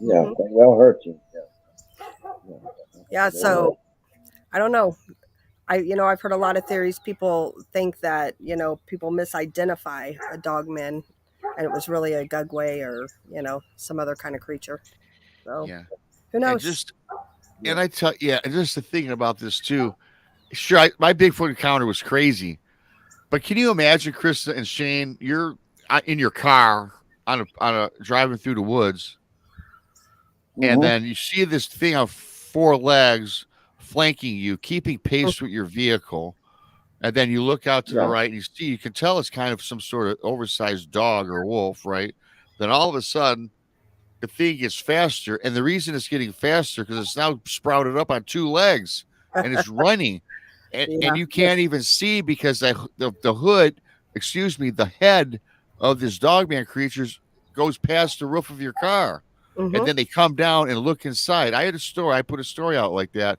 Yeah. Hmm. They will hurt you. Yeah. Yeah. They will. So I don't know. I've heard a lot of theories. People think that people misidentify a dogman, and it was really a gugway or some other kind of creature. So Yeah. who And knows? just, Yeah. and I tell, yeah, and just the thing about this too. Sure, my Bigfoot encounter was crazy, but can you imagine, Krista and Shane, you're in your car on a driving through the woods, and Hmm. then you see this thing on 4 legs flanking you, keeping pace with your vehicle. And then you look out to the Yeah. right and you can tell it's kind of some sort of oversized dog or wolf, right? Then all of a sudden, the thing gets faster. And the reason it's getting faster because it's now sprouted up on 2 legs and it's running. And Yeah. you can't even see because the hood the head of this dogman creatures goes past the roof of your car. Mm-hmm. And then they come down and look inside. I put a story out like that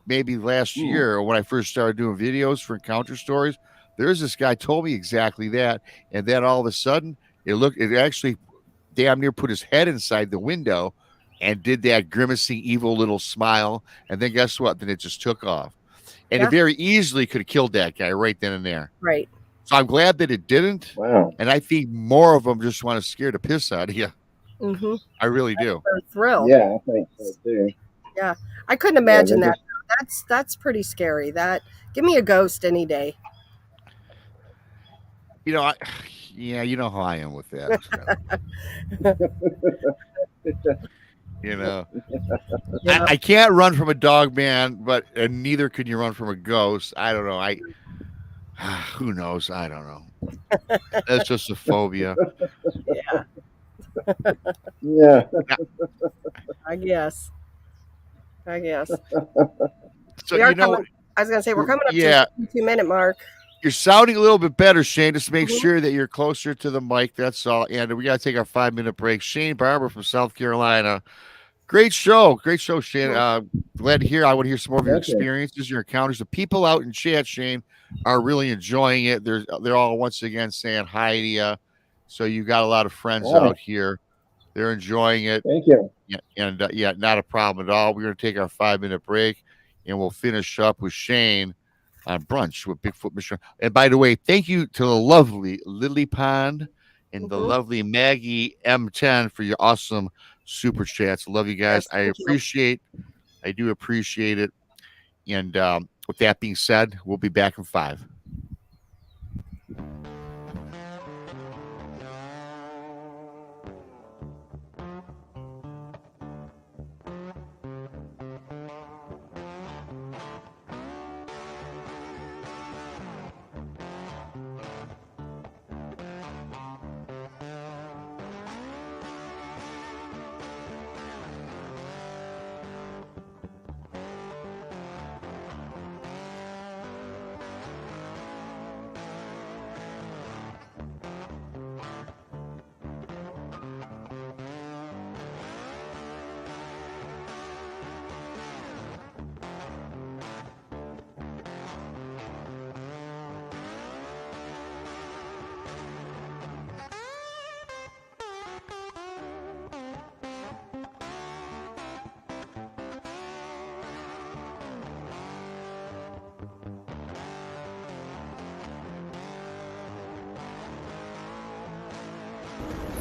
maybe last year when I first started doing videos for encounter stories. There's this guy told me exactly that. And then all of a sudden it actually damn near put his head inside the window and did that grimacing evil little smile. And then guess what? Then it just took off. And Yeah. it very easily could have killed that guy right then and there. Right. So I'm glad that it didn't. Wow. And I think more of them just want to scare the piss out of you. Mm-hmm. I really do. They're thrilled. Yeah, I think so too. Yeah. I couldn't imagine they're that. That's pretty scary. Give me a ghost any day. You know, you know how I am with that. You know, Yeah. I can't run from a dog man, but neither can you run from a ghost. I don't know. Who knows? I don't know. That's just a phobia. Yeah. Yeah. I guess. So I was gonna say we're coming up to the 2-minute mark. You're sounding a little bit better, Shane. Just make sure that you're closer to the mic. That's all. And we got to take our 5-minute break. Shane Barber from South Carolina. Great show, Shane. Glad to hear. I want to hear some more of your experiences, your encounters. The people out in chat, Shane, are really enjoying it. They're all once again saying hi to you. So you got a lot of friends out here. They're enjoying it. Thank you. Yeah, and not a problem at all. We're going to take our 5-minute break, and we'll finish up with Shane on brunch with Bigfoot Mission. And by the way, thank you to the lovely Lily Pond and the lovely Maggie M10 for your awesome super chats. Love you guys. Yes, I do appreciate it. And with that being said, we'll be back in 5.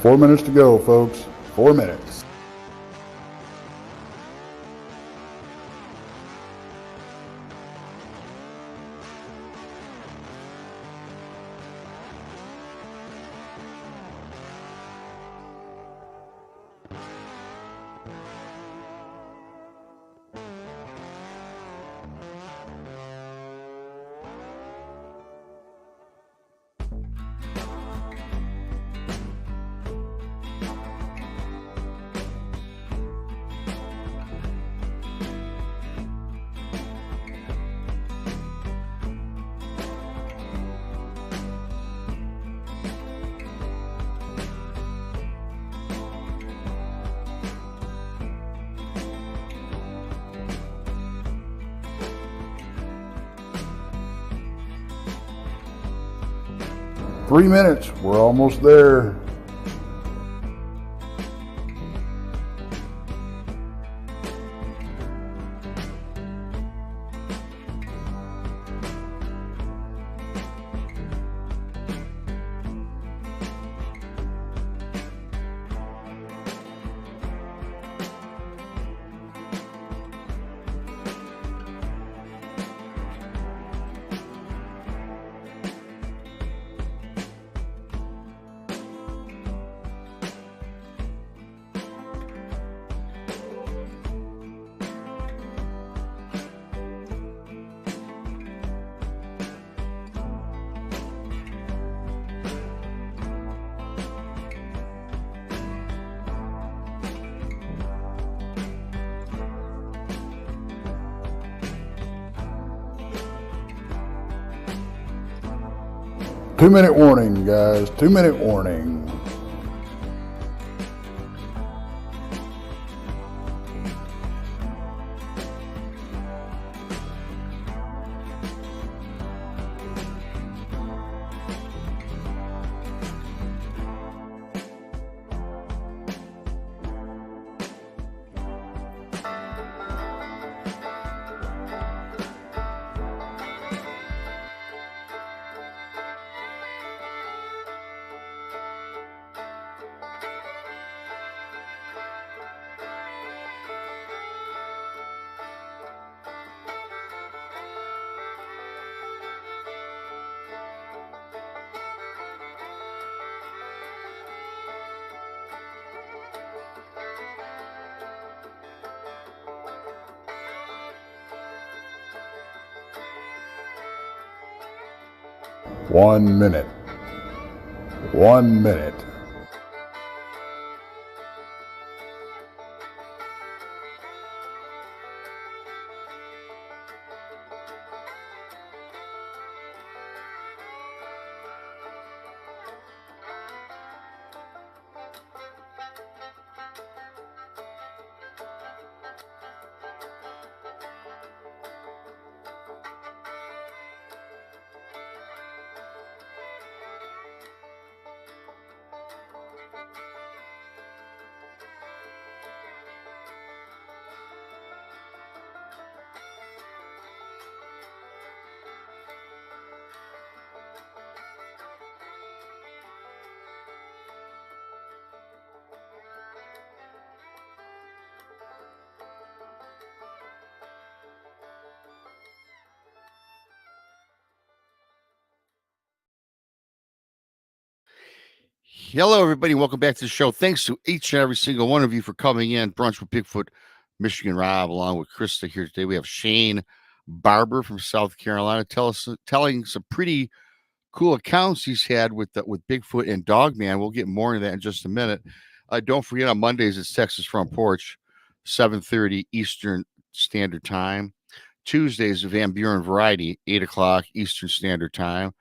Four minutes to go, folks. 4 minutes. Three minutes. We're almost there. 2-minute warning, guys. 2-minute warning. One minute. 1 minute. Hello, everybody. Welcome back to the show. Thanks to each and every single one of you for coming in. Brunch with Bigfoot, Michigan Rob, along with KRISTA here today. We have Shane Barber from South Carolina telling some pretty cool accounts he's had with Bigfoot and Dogman. We'll get more into that in just a minute. Don't forget, on Mondays, it's Texas Front Porch, 7:30 Eastern Standard Time. Tuesdays, Van Buren Variety, 8 o'clock Eastern Standard Time.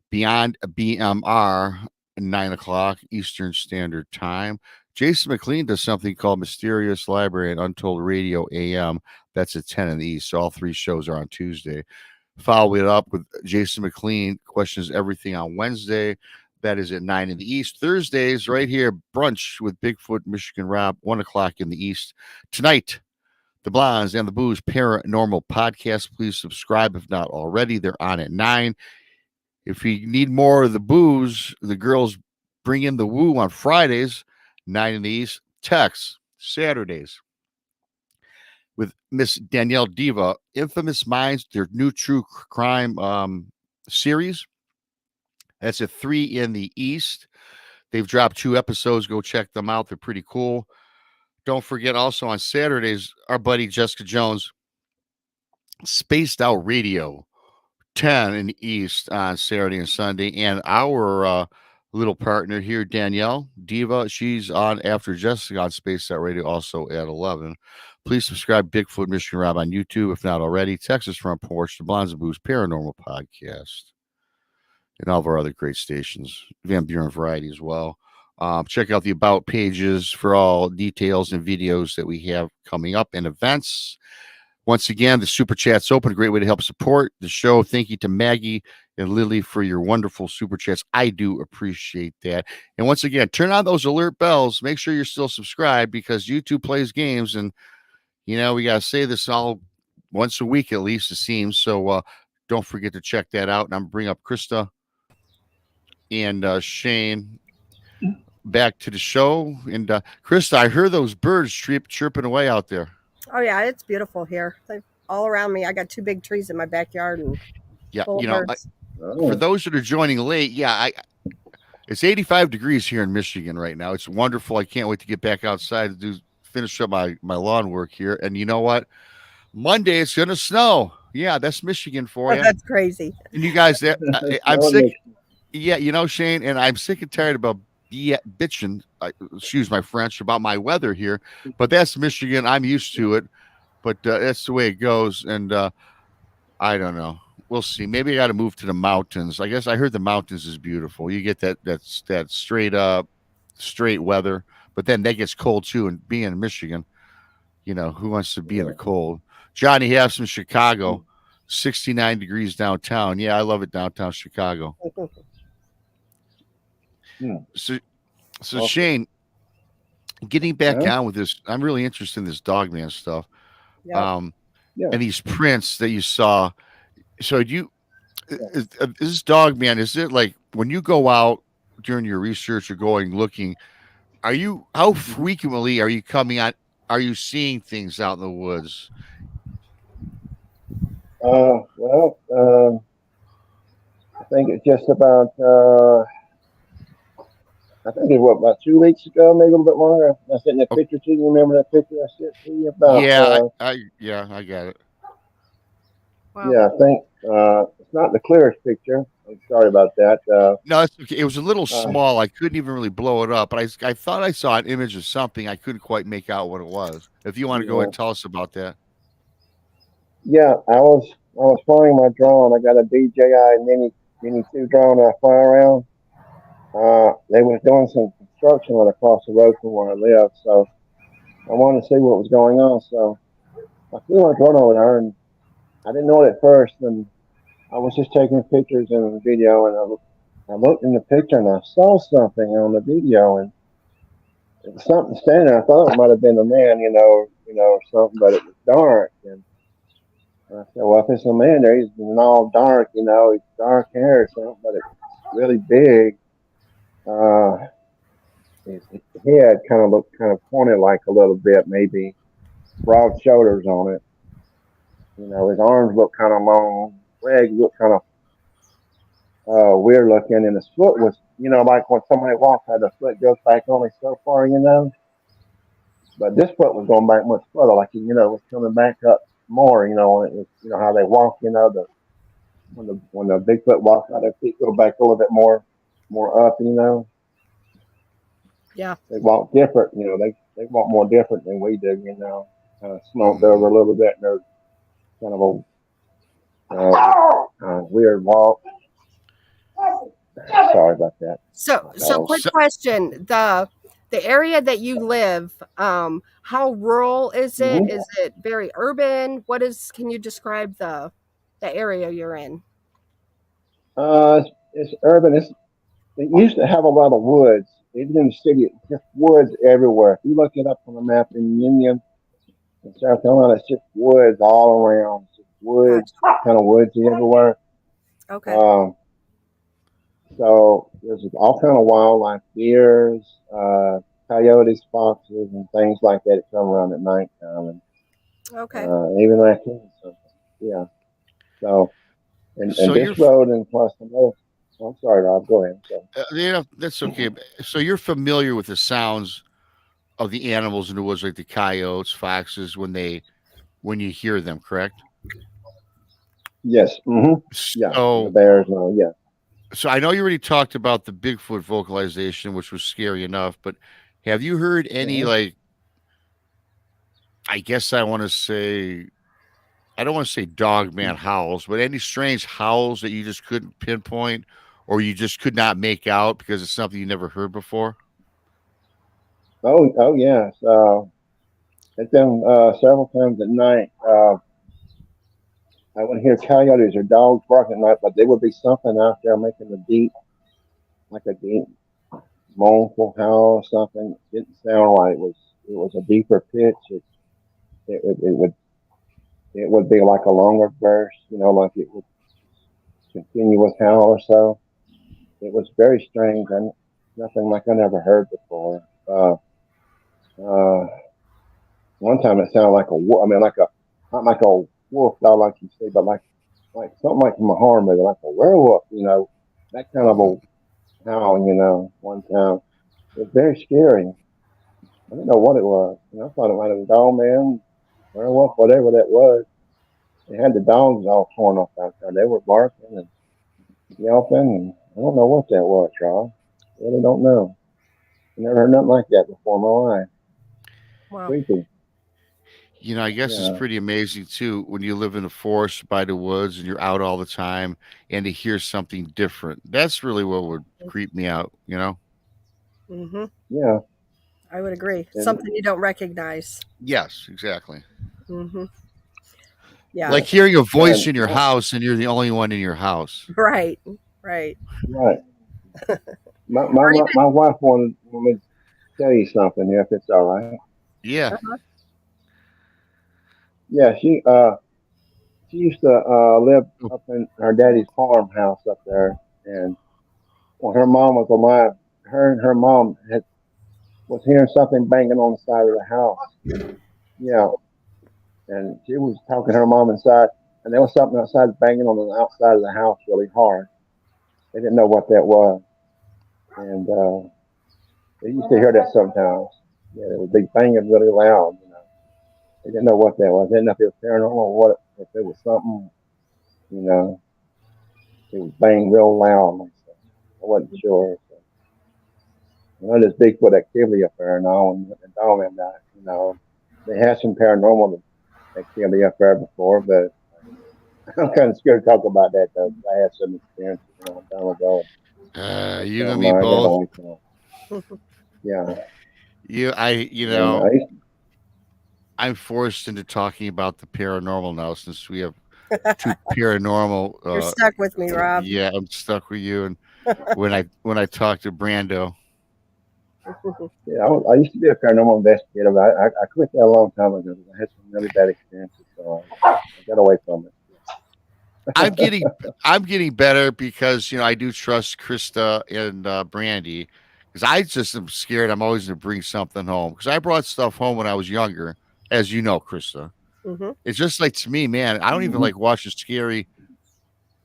Beyond BMR, 9 o'clock Eastern Standard Time. Jason McLean does something called Mysterious Library and Untold Radio AM. That's at 10 in the East. So all three shows are on Tuesday. Follow it up with Jason McLean Questions Everything on Wednesday. That is at 9 in the East. Thursdays, right here, Brunch with Bigfoot, Michigan Rob, 1 o'clock in the East. Tonight, the Blondes and the Booze Paranormal Podcast. Please subscribe if not already. They're on at 9. If you need more of the booze, the girls bring in the woo on Fridays, 9 in the East. Tex, Saturdays with Miss Danielle Diva, Infamous Minds, their new true crime series. That's at 3 in the East. They've dropped 2 episodes. Go check them out. They're pretty cool. Don't forget also on Saturdays, our buddy Jessica Jones, Spaced Out Radio, 10 in the East on Saturday and Sunday. And our little partner here, Danielle Diva, she's on after Jessica on Spaced Out Radio, also at 11. Please subscribe Bigfoot Michigan Rob on YouTube, if not already. Texas Front Porch, the Blondes and Booze Paranormal Podcast, and all of our other great stations, Van Buren Variety as well. Check out the About pages for all details and videos that we have coming up and events. Once again, the Super Chat's open. A great way to help support the show. Thank you to Maggie and Lily for your wonderful Super Chats. I do appreciate that. And once again, turn on those alert bells. Make sure you're still subscribed, because YouTube plays games. And, you know, we got to say this all once a week at least, it seems. So don't forget to check that out. And I'm going to bring up KRISTA and Shane back to the show. And KRISTA, I heard those birds chirping away out there. Oh yeah, it's beautiful here. Like, all around me, I got 2 big trees in my backyard, and yeah, you know, for those that are joining late, it's 85 degrees here in Michigan right now. It's wonderful. I can't wait to get back outside to finish up my lawn work here. And you know what? Monday it's gonna snow. Yeah, that's Michigan for you. That's crazy. And you guys, I'm sick. Yeah, you know, Shane, and I'm sick and tired about bitching, excuse my French, about my weather here, but that's Michigan. I'm used to it, but that's the way it goes. And I don't know. we'll see. Maybe I got to move to the mountains. I guess I heard the mountains is beautiful. You get that straight weather, but then that gets cold too. And being in Michigan, who wants to be in the cold? Johnny Half's in Chicago, 69 degrees downtown. Yeah, I love it downtown Chicago. So Okay. Shane, getting back on with this, I'm really interested in this Dogman stuff. Yeah. And these prints that you saw. So is this Dogman, is it like when you go out during your research or going looking, how frequently are you seeing things out in the woods? I think it's just about, I think it was about 2 weeks ago, maybe a little bit longer. I sent that picture to you. Remember that picture I sent to you about? I got it. Wow. Yeah, I think it's not the clearest picture. I'm sorry about that. No, it's okay. It was a little small. I couldn't even really blow it up, but I thought I saw an image of something. I couldn't quite make out what it was. If you want to go ahead and tell us about that. Yeah, I was flying my drone. I got a DJI Mini 2 drone I fly around. They was doing some construction right across the road from where I live, so I wanted to see what was going on. So I flew my drone over there, and I didn't know it at first, and I was just taking pictures and video, and I looked in the picture and I saw something on the video, and it was something standing there. I thought it might have been a man, or something, but it was dark. And I said, well, if it's a man there, he's all dark, he's dark hair or something, but it's really big. His head kind of looked kind of pointed like a little bit, maybe broad shoulders on it. His arms looked kind of long, legs looked kind of weird looking, and his foot was, like when somebody walks, how the foot goes back only so far, But this foot was going back much further, like it was coming back up more, and it was, how they walk, when the Bigfoot walks, how their feet go back a little bit more up, Yeah. They walk different, they walk more different than we do, kind of slumped over a little bit, and they're kind of a weird walk. Sorry about that. So quick question. The area that you live, how rural is it? Mm-hmm. Is it very urban? Can you describe the area you're in? It's urban. It used to have a lot of woods. Even in the city, it's just woods everywhere. If you look it up on the map in Union and South Carolina, it's just woods all around. It's just woods, kind of woodsy everywhere. Okay. So there's all kind of wildlife, deers, coyotes, foxes, and things like that come around at nighttime. Okay. Even raccoons. Yeah. So, and this road and plus the road. I'm sorry, Rob. Go ahead. That's okay. So you're familiar with the sounds of the animals in the woods, like the coyotes, foxes, when you hear them, correct? Yes. Mm-hmm. Yeah. The bears. Yeah. So I know you already talked about the Bigfoot vocalization, which was scary enough, but have you heard any, I guess I don't want to say Dogman howls, but any strange howls that you just couldn't pinpoint or you just could not make out because it's something you never heard before? Oh yes. It's been several times at night. I would hear coyotes or dogs barking at night, but there would be something out there making a deep mournful howl or something. It didn't sound like it was a deeper pitch. It would be like a longer burst, like it would continuous howl or so. It was very strange and nothing like I never heard before. One time it sounded like a wolf. I mean, not like a wolf dog like you say, but like something like from a horror movie, like a werewolf. That kind of a howl. One time it was very scary. I didn't know what it was. I thought it might have been dog man, werewolf, whatever that was. They had the dogs all torn off out there. They were barking and yelping, and I don't know what that was, Rob. I really don't know. I never heard nothing like that before in my life. Wow. Creepy. I guess it's pretty amazing too when you live in the forest by the woods and you're out all the time and to hear something different. That's really what would creep me out, Mm-hmm. Yeah. I would agree. And, Something you don't recognize. Yes, exactly. Mm-hmm. Yeah. Like hearing a voice in your house and you're the only one in your house. Right. Right. Right. My wife wanted me to tell you something here, if it's all right. Yeah. Uh-huh. Yeah, she used to live up in her daddy's farmhouse up there, and when her mom was alive, her and her mom was hearing something banging on the side of the house. Yeah, and she was talking to her mom inside, and there was something outside banging on the outside of the house really hard. They didn't know what that was, and they used to hear that sometimes. Yeah, it would be banging really loud. They didn't know what that was. They didn't know if it was paranormal or what, if it was something. It was banging real loud. I wasn't sure. So. There's Bigfoot activity up there now, and Dogman died. They had some paranormal activity up there before, but I'm kind of scared to talk about that though. I had some experiences a long time ago. You and me both. Yeah. I'm forced into talking about the paranormal now since we have two paranormal. You're stuck with me, Rob. Yeah, I'm stuck with you. And when I talk to Brando. Yeah, I used to be a paranormal investigator, but I quit that a long time ago because I had some really bad experiences, so I got away from it. I'm getting better because I do trust KRISTA and Brandy, because I just am scared. I'm always going to bring something home because I brought stuff home when I was younger, as you know, KRISTA. Mm-hmm. It's just like, to me, man, I don't even like watching scary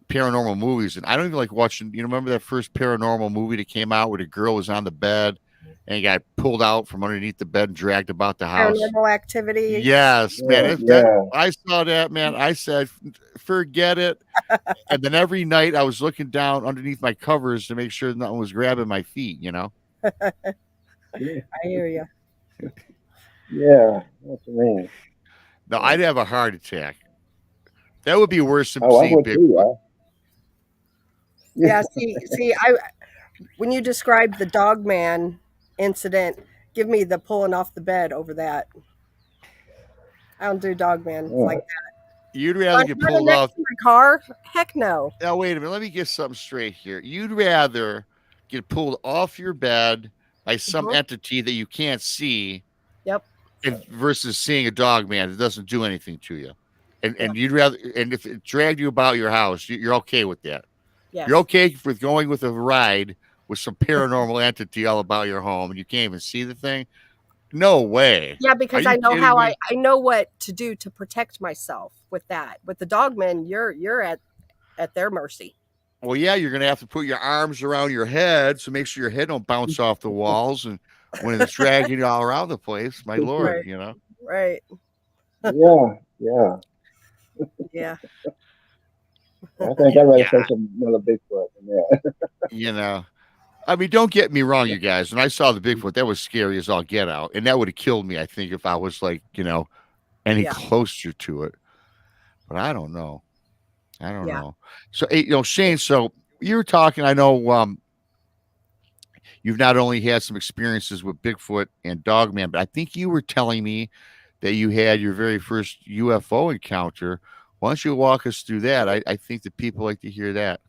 paranormal movies, and I don't even like watching. Remember that first paranormal movie that came out where the girl was on the bed and got pulled out from underneath the bed and dragged about the house? Paranormal Activity. Yes, man. I saw that, man. I said, forget it. And then every night I was looking down underneath my covers to make sure nothing was grabbing my feet, I hear you. Yeah, what you mean? No, I'd have a heart attack. That would be worse than I seeing would Bigfoot. too, Yeah, see, when you described the Dogman incident, give me the pulling off the bed over that. I don't do Dogman like that. You'd rather get pulled off my car? Heck no. Now wait a minute. Let me get something straight here. You'd rather get pulled off your bed by some entity that you can't see, versus seeing a Dogman that doesn't do anything to you, and you'd rather. And if it dragged you about your house, you're okay with that. Yes. You're okay with going with a ride with some paranormal entity all about your home, and you can't even see the thing. No way. Yeah, because I know how I know what to do to protect myself with that. With the Dogman, you're at their mercy. Well, yeah, you're gonna have to put your arms around your head, so make sure your head don't bounce off the walls, and when it's dragging you all around the place, my lord, Right. Yeah. Yeah. I think I'd rather face another Bigfoot than that. I mean, don't get me wrong, you guys. When I saw the Bigfoot, that was scary as all get out, and that would have killed me, I think, if I was like, any closer to it. But I don't know. So, Shane. So you were talking. I know you've not only had some experiences with Bigfoot and Dogman, but I think you were telling me that you had your very first UFO encounter. Why don't you walk us through that? I think that people like to hear that.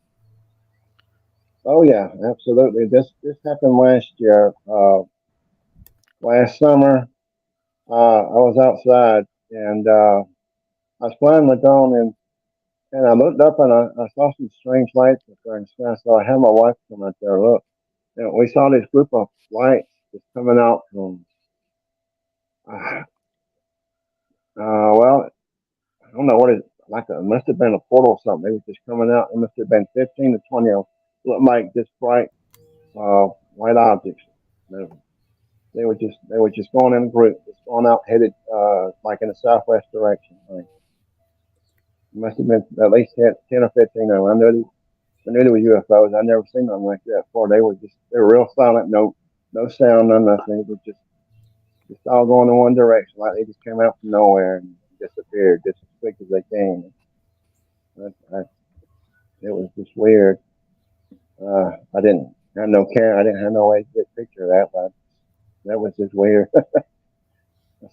Oh yeah, absolutely. This happened last year. Last summer, I was outside and I was flying my drone and I looked up and I saw some strange lights up there in the sky. So I had my wife come out there look. And we saw this group of lights just coming out from. Well, I don't know what it like. It must have been a portal or something. It was just coming out. It must have been 15 to 20 of them. Looked like this bright white objects. They were just going in a group, just going out headed like in the southwest direction. It must have been at least 10 or 15 of them. I knew there were UFOs. I'd never seen them like that before. They were real silent, no sound, no nothing. It was just just all going in one direction, like they just came out from nowhere and disappeared just as quick as they came. It was just weird. I didn't have no camera. I didn't have no way to get a picture of that, but that was just weird. I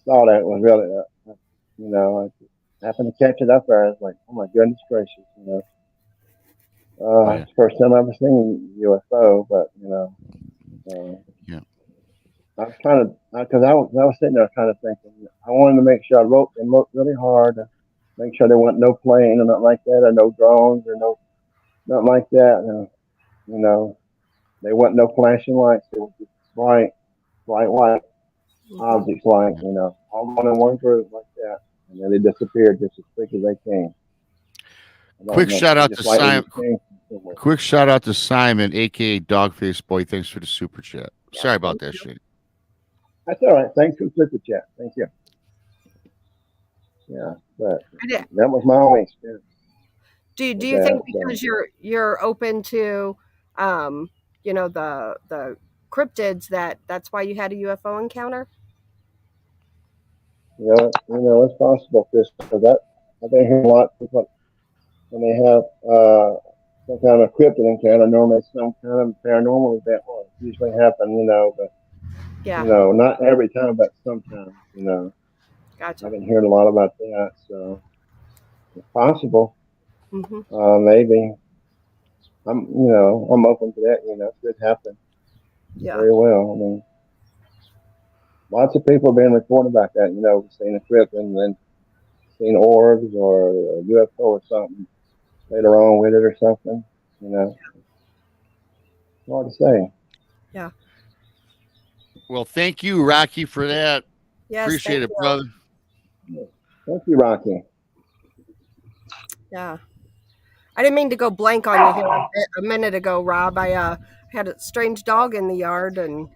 saw that. It was really, I happened to catch it up there. I was like, oh my goodness gracious, It's the first time I've ever seen a UFO, but yeah. I was trying to, because I was sitting there kind of thinking, I wanted to make sure I wrote and looked really hard to make sure there wasn't no plane or nothing like that, or no drones or nothing like that. There wasn't no flashing lights. It was just bright white objects, like, all going in one group like that. And then they disappeared just as quick as they came. Quick shout out to Simon. Quick shout out to Simon, aka Dogface Boy. Thanks for the super chat. Sorry about that, Shane. That's all right. Thanks for the super chat. Thank you. Yeah, but that was my only experience. Do you think because you're open to, the cryptids that's why you had a UFO encounter? It's possible, Chris, because I've been hearing a lot of people when they have some kind of cryptid encounter. Normally, some kind of paranormal event will usually happen, but not every time, but sometimes, Gotcha. I've been hearing a lot about that, so it's possible. Mm-hmm. Maybe I'm open to that. It could happen. Yeah. Very well. I mean, lots of people have been reporting about that. Seeing a cryptid and then seeing orbs or a UFO or something later on with it or something. It's hard to say. Yeah. Well, thank you, Rocky, for that. Yes, appreciate it, brother. Thank you, Rocky. Yeah. I didn't mean to go blank on you here a minute ago, Rob. I had a strange dog in the yard, and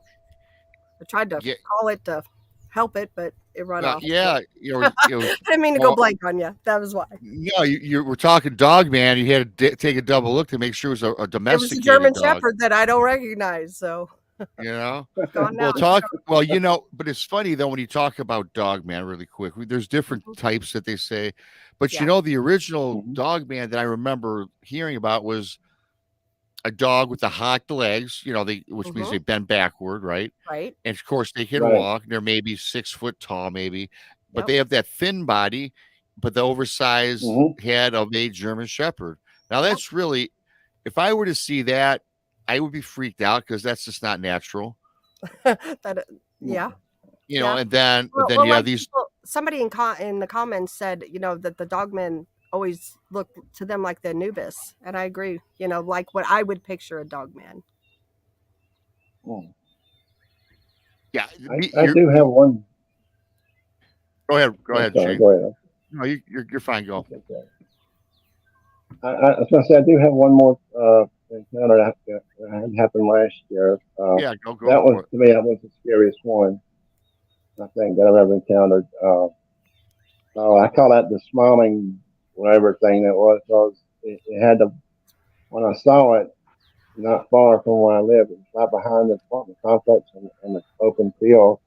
I tried to call it to help it, but it ran off. Yeah, I didn't mean to go blank on you. That was why. No, you were talking dog, man. You had to take a double look to make sure it was a domesticated It was a German dog. Shepherd that I don't recognize. So, but it's funny though when you talk about dog man really quick. There's different types that they say, but the original dog man that I remember hearing about was a dog with the hocked legs, which means they bend backward, right? Right. And of course they can walk. They're maybe 6 foot tall, maybe, but they have that thin body, but the oversized head of a German Shepherd. Now that's really, if I were to see that, I would be freaked out because that's just not natural. And then you have these. Somebody in the comments said, that the dogmen always look to them like the Anubis, and I agree. Like what I would picture a dogman. Yeah, I do have one. Go ahead, Shane. Go ahead. No, you're fine. Go. Okay. I was going to say I do have one more encounter that had happened last year. Go. That was to me. That was the scariest one I think that I've ever encountered. I call that the smiling whatever thing that was, because it had when I saw it, not far from where I live, it was right behind the apartment complex in the open field.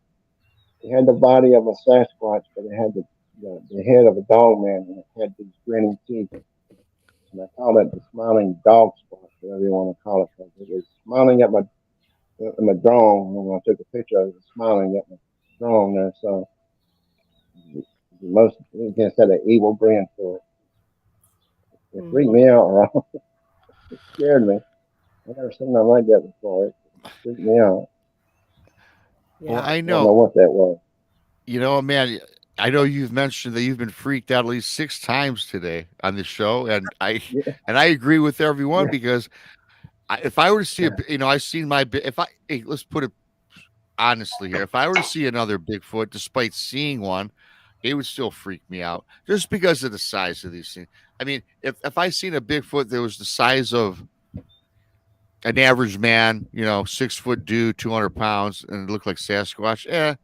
It had the body of a Sasquatch, but it had the head of a dog man, and it had these grinning teeth. And I call it the smiling dog spot, whatever you want to call it, because it was smiling at my drone. When I took a picture, it was smiling at my drone there. So you can say an evil grin to it. It freaked me out, Ron. It scared me. I've never seen nothing like that before. It freaked me out. Yeah. Well, I don't know what that was. Man, I know you've mentioned that you've been freaked out at least 6 times today on the show, and I agree with everyone because if I were to see I've seen let's put it honestly here. If I were to see another Bigfoot, despite seeing one, it would still freak me out just because of the size of these things. I mean, if I seen a Bigfoot that was the size of an average man, 6 foot dude, 200 pounds, and it looked like Sasquatch,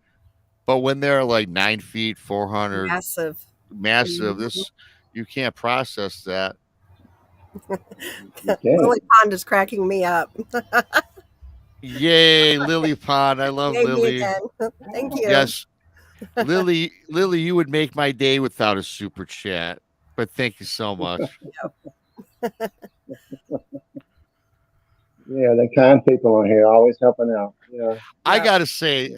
but when they're like 9 feet, 400, massive, this you can't process that. Lily Pond is cracking me up. Yay, Lily Pond. I love Yay, me Lily. again. Thank you. Yes. Lily, you would make my day without a super chat. But thank you so much. Yeah, the kind people on here always helping out. Yeah. I gotta say,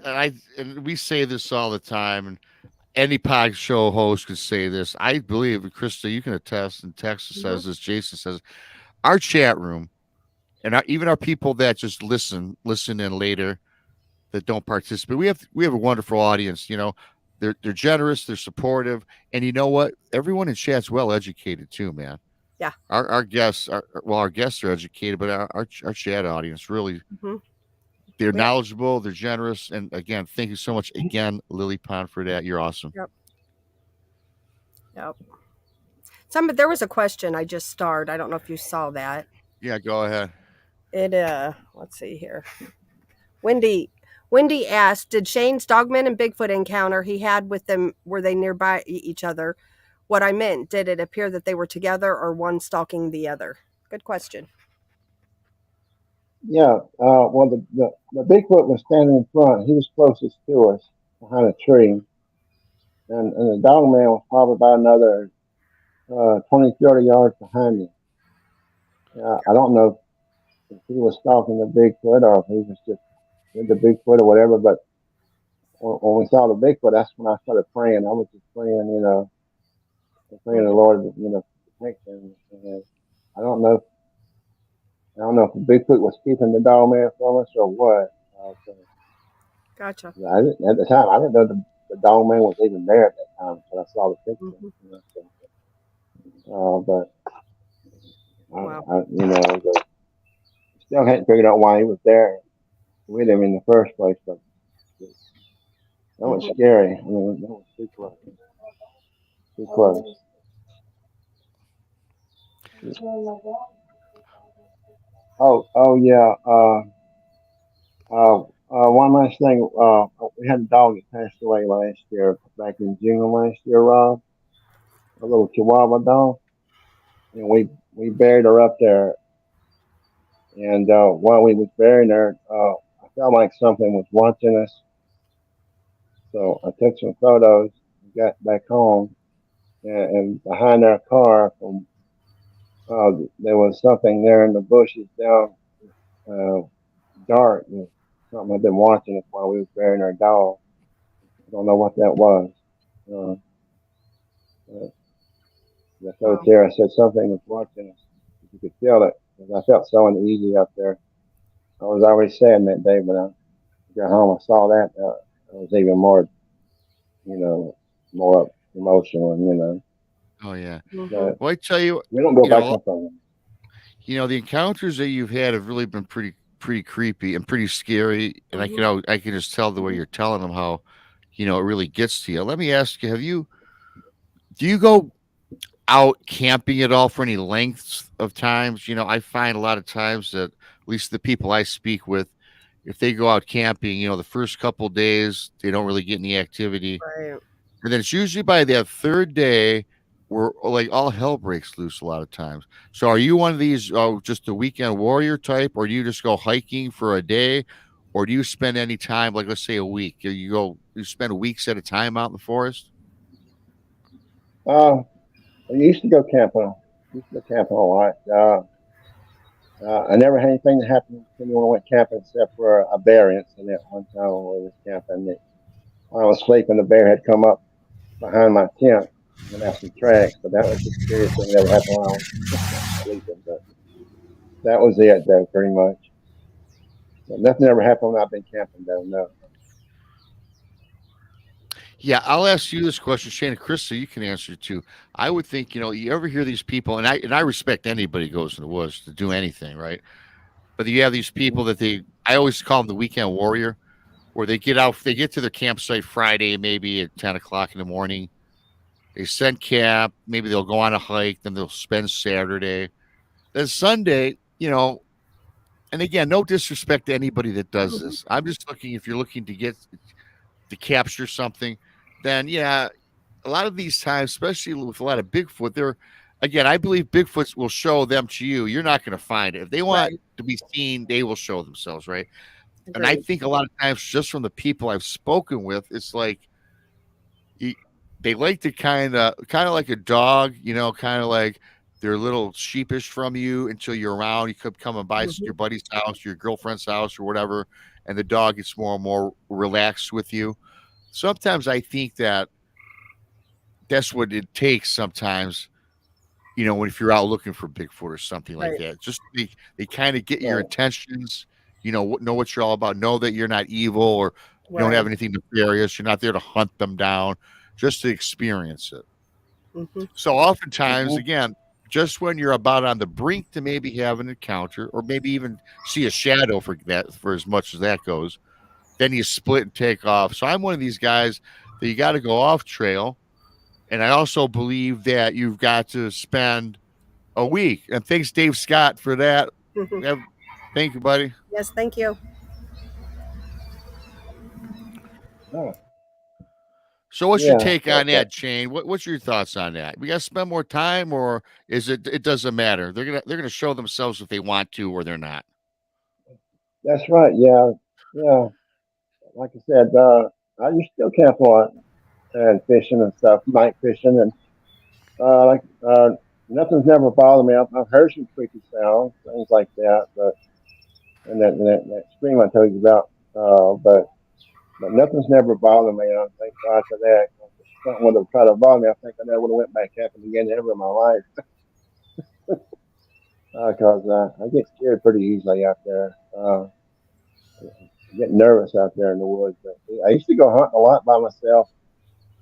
and we say this all the time, and any pod show host could say this. I believe, Krista, you can attest, and Texas says this, Jason says, our chat room, and even our people that just listen in later, that don't participate. We have a wonderful audience. You know, they're generous, they're supportive, and you know what? Everyone in chat's well educated too, man. Yeah. Our guests our guests are educated, but our chat audience really, they're knowledgeable, they're generous, and again, thank you so much again, Lily Pond, for that. You're awesome. Yep. There was a question I just starred. I don't know if you saw that. Yeah, go ahead. Let's see here. Wendy asked, did Shane's Dogman and Bigfoot encounter he had with them, were they nearby each other? What I meant, did it appear that they were together or one stalking the other? Good question. Yeah. Well, the Bigfoot was standing in front. He was closest to us behind a tree. And the dog man was probably about another 20, 30 yards behind me. I don't know if he was stalking the Bigfoot or if he was just with the Bigfoot or whatever. But when we saw the Bigfoot, that's when I started praying. I was just praying, praying the Lord, protect him. And I don't know if the Bigfoot was keeping the dog man from us or what. Gotcha. At the time, I didn't know the dog man was even there at that time until I saw the picture. But I still hadn't figured out why he was there with him in the first place. But that was scary. I mean, that was too close. Too close. Oh yeah. One last thing. We had a dog that passed away last year, back in June of last year, Rob. A little Chihuahua dog. And we buried her up there. And while we was burying her, I felt like something was watching us. So I took some photos, got back home, and behind our car, there was something there in the bushes down dark. And something had been watching us while we was burying our dog. I don't know what that was. I told Tara, I said something was watching us. You could feel it. I felt so uneasy up there. I was already saying that day, but I got home, I saw that. I was even more, more emotional, Oh yeah. But well, I tell you, we don't go back up on them. The encounters that you've had have really been pretty creepy and pretty scary. And I can just tell the way you're telling them how, it really gets to you. Let me ask you, do you go out camping at all for any lengths of times? I find a lot of times that at least the people I speak with, if they go out camping, the first couple days, they don't really get any activity. Right. And then it's usually by that third day where like all hell breaks loose a lot of times. So are you one of these, just a weekend warrior type, or do you just go hiking for a day, or do you spend any time, like let's say a week? You spend weeks at a time out in the forest? I used to go camping. A lot. I never had anything that happened to me when I went camping except for a bear incident one time when I was camping. When I was sleeping, the bear had come up behind my tent and left some tracks, but that was the scariest thing that ever happened when I was sleeping. But that was it, though, pretty much. But nothing ever happened when I've been camping, though, no. Yeah, I'll ask you this question, Shane and Chris, so you can answer it too. I would think, you ever hear these people, and I respect anybody who goes in the woods to do anything, right? But you have these people that I always call them the weekend warrior, where they get to their campsite Friday, maybe at 10 o'clock in the morning. They set camp, maybe they'll go on a hike, then they'll spend Saturday. Then Sunday, and again, no disrespect to anybody that does this. I'm just looking, if you're looking to capture something, then yeah, a lot of these times, especially with a lot of Bigfoot, I believe Bigfoot will show them to you. You're not going to find it. If they want to be seen, they will show themselves, right? And I think a lot of times, just from the people I've spoken with, it's like they like to kind of like a dog, kind of like they're a little sheepish from you until you're around. You could come and by your buddy's house, your girlfriend's house, or whatever, and the dog gets more and more relaxed with you. Sometimes I think that's what it takes sometimes, if you're out looking for Bigfoot or something like that. Just they kind of get your intentions, know what you're all about, know that you're not evil or you don't have anything nefarious. You're not there to hunt them down, just to experience it. So oftentimes, again, just when you're about on the brink to maybe have an encounter or maybe even see a shadow for as much as that goes, then you split and take off. So I'm one of these guys that you got to go off trail. And I also believe that you've got to spend a week. And thanks, Dave Scott, for that. Thank you, buddy. Yes, thank you. So what's your take on that, Shane? What's your thoughts on that? We got to spend more time, or is it doesn't matter? They're gonna show themselves if they want to, or they're not. That's right. Yeah. Like I said, I used to go camp a lot and fishing and stuff, night fishing, and nothing's never bothered me. I've heard some creepy sounds, things like that, but and that scream I told you about, but nothing's never bothered me. And I thank God for that. If something would have tried to bother me, I think I never would have went back camping again ever in my life. Because I get scared pretty easily out there. I get nervous out there in the woods. But I used to go hunting a lot by myself.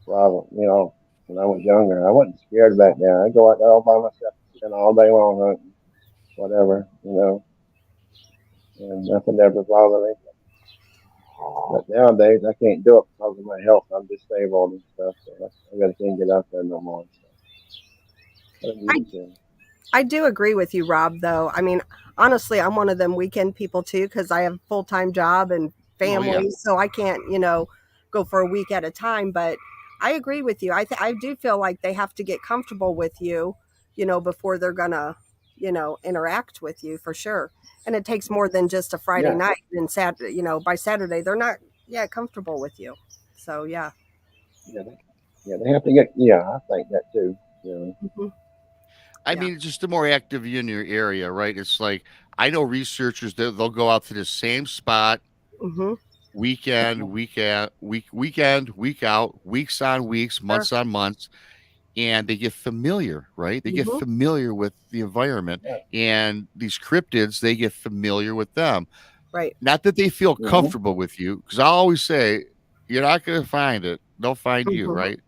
Well, when I was younger, I wasn't scared back then. I'd go out there all by myself, all day long hunting, whatever, and nothing ever bothered me. But nowadays, I can't do it because of my health. I'm disabled and stuff. So I can't get out there no more. So. I do agree with you, Rob, though. I mean, honestly, I'm one of them weekend people, too, because I have a full-time job and family, so I can't, go for a week at a time. But I agree with you. I do feel like they have to get comfortable with you, before they're going to, interact with you for sure. And it takes more than just a Friday night and Saturday, by Saturday, they're not comfortable with you. So, yeah. They have to get, I think that too. I mean, it's just the more active in your area, right? It's like, I know researchers, they'll go out to the same spot, weekend, week out, weeks on weeks, months on months, and they get familiar, right? They get familiar with the environment, and these cryptids, they get familiar with them. Right. Not that they feel comfortable with you, because I always say, you're not going to find it. They'll find you, right?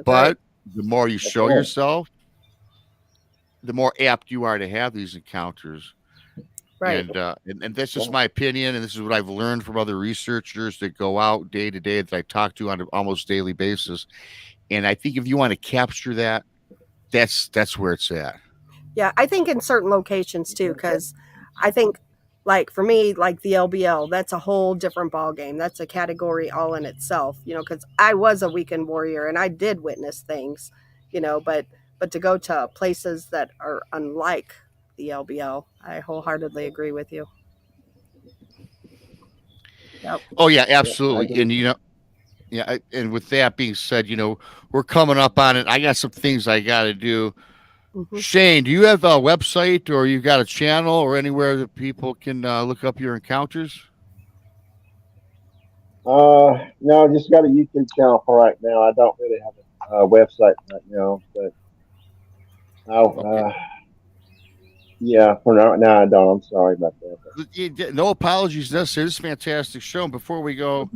But the more you show yourself, the more apt you are to have these encounters. Right. And that's just my opinion. And this is what I've learned from other researchers that go out day to day that I talk to on an almost daily basis. And I think if you want to capture that, that's where it's at. Yeah. I think in certain locations too, because I think like for me, like the LBL, that's a whole different ball game. That's a category all in itself, because I was a weekend warrior and I did witness things, but to go to places that are unlike the LBL, I wholeheartedly agree with you. Yep. Oh yeah, absolutely. And and with that being said, we're coming up on it. I got some things I got to do. Shane, do you have a website or you got a channel or anywhere that people can look up your encounters? No, I just got a YouTube channel for right now. I don't really have a website right now, but for now I don't. I'm sorry about that. No apologies necessary. This is a fantastic show. And before we go,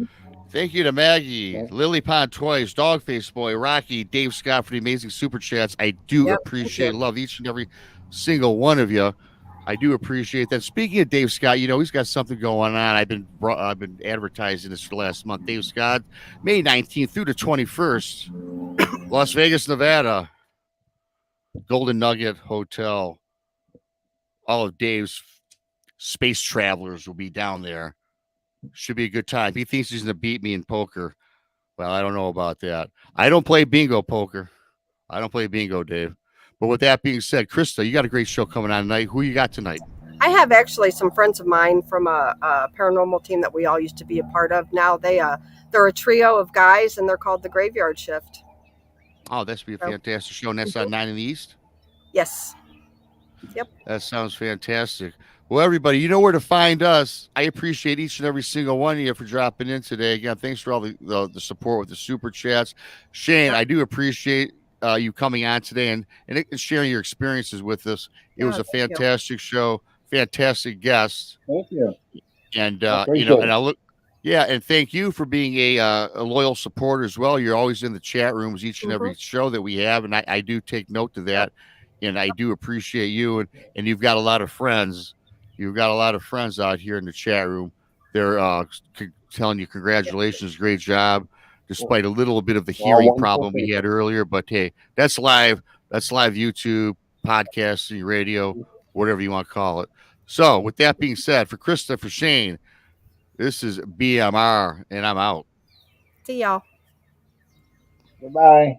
thank you to Maggie, Lily Pond Toys, Dogface Boy, Rocky, Dave Scott for the amazing super chats. I do appreciate, love each and every single one of you. I do appreciate that. Speaking of Dave Scott, he's got something going on. I've been advertising this for the last month. Dave Scott, May 19th through the 21st, Las Vegas, Nevada, Golden Nugget Hotel. All of Dave's space travelers will be down there. Should be a good time. He thinks he's going to beat me in poker. Well, I don't know about that. I don't play bingo poker. I don't play bingo, Dave. But with that being said, KRISTA, you got a great show coming on tonight. Who you got tonight? I have actually some friends of mine from a paranormal team that we all used to be a part of. Now they're a trio of guys, and they're called the Graveyard Shift. Oh, that's be a So, fantastic show. And that's on 9 in the East. yes. Yep. That sounds fantastic. Well, everybody, you know where to find us. I appreciate each and every single one of you for dropping in today. Again, thanks for all the support with the super chats. Shane, I do appreciate you coming on today and sharing your experiences with us. It was a fantastic show, fantastic guest. Thank you. And and I look. Yeah, and thank you for being a loyal supporter as well. You're always in the chat rooms each and every show that we have, and I do take note to that, and I do appreciate you. And you've got a lot of friends. You've got a lot of friends out here in the chat room. They're telling you congratulations, great job, despite a little bit of the hearing problem we had earlier. But hey, that's live. That's live YouTube, podcasting, radio, whatever you want to call it. So with that being said, for KRISTA, for Shane, this is BMR, and I'm out. See y'all. Goodbye.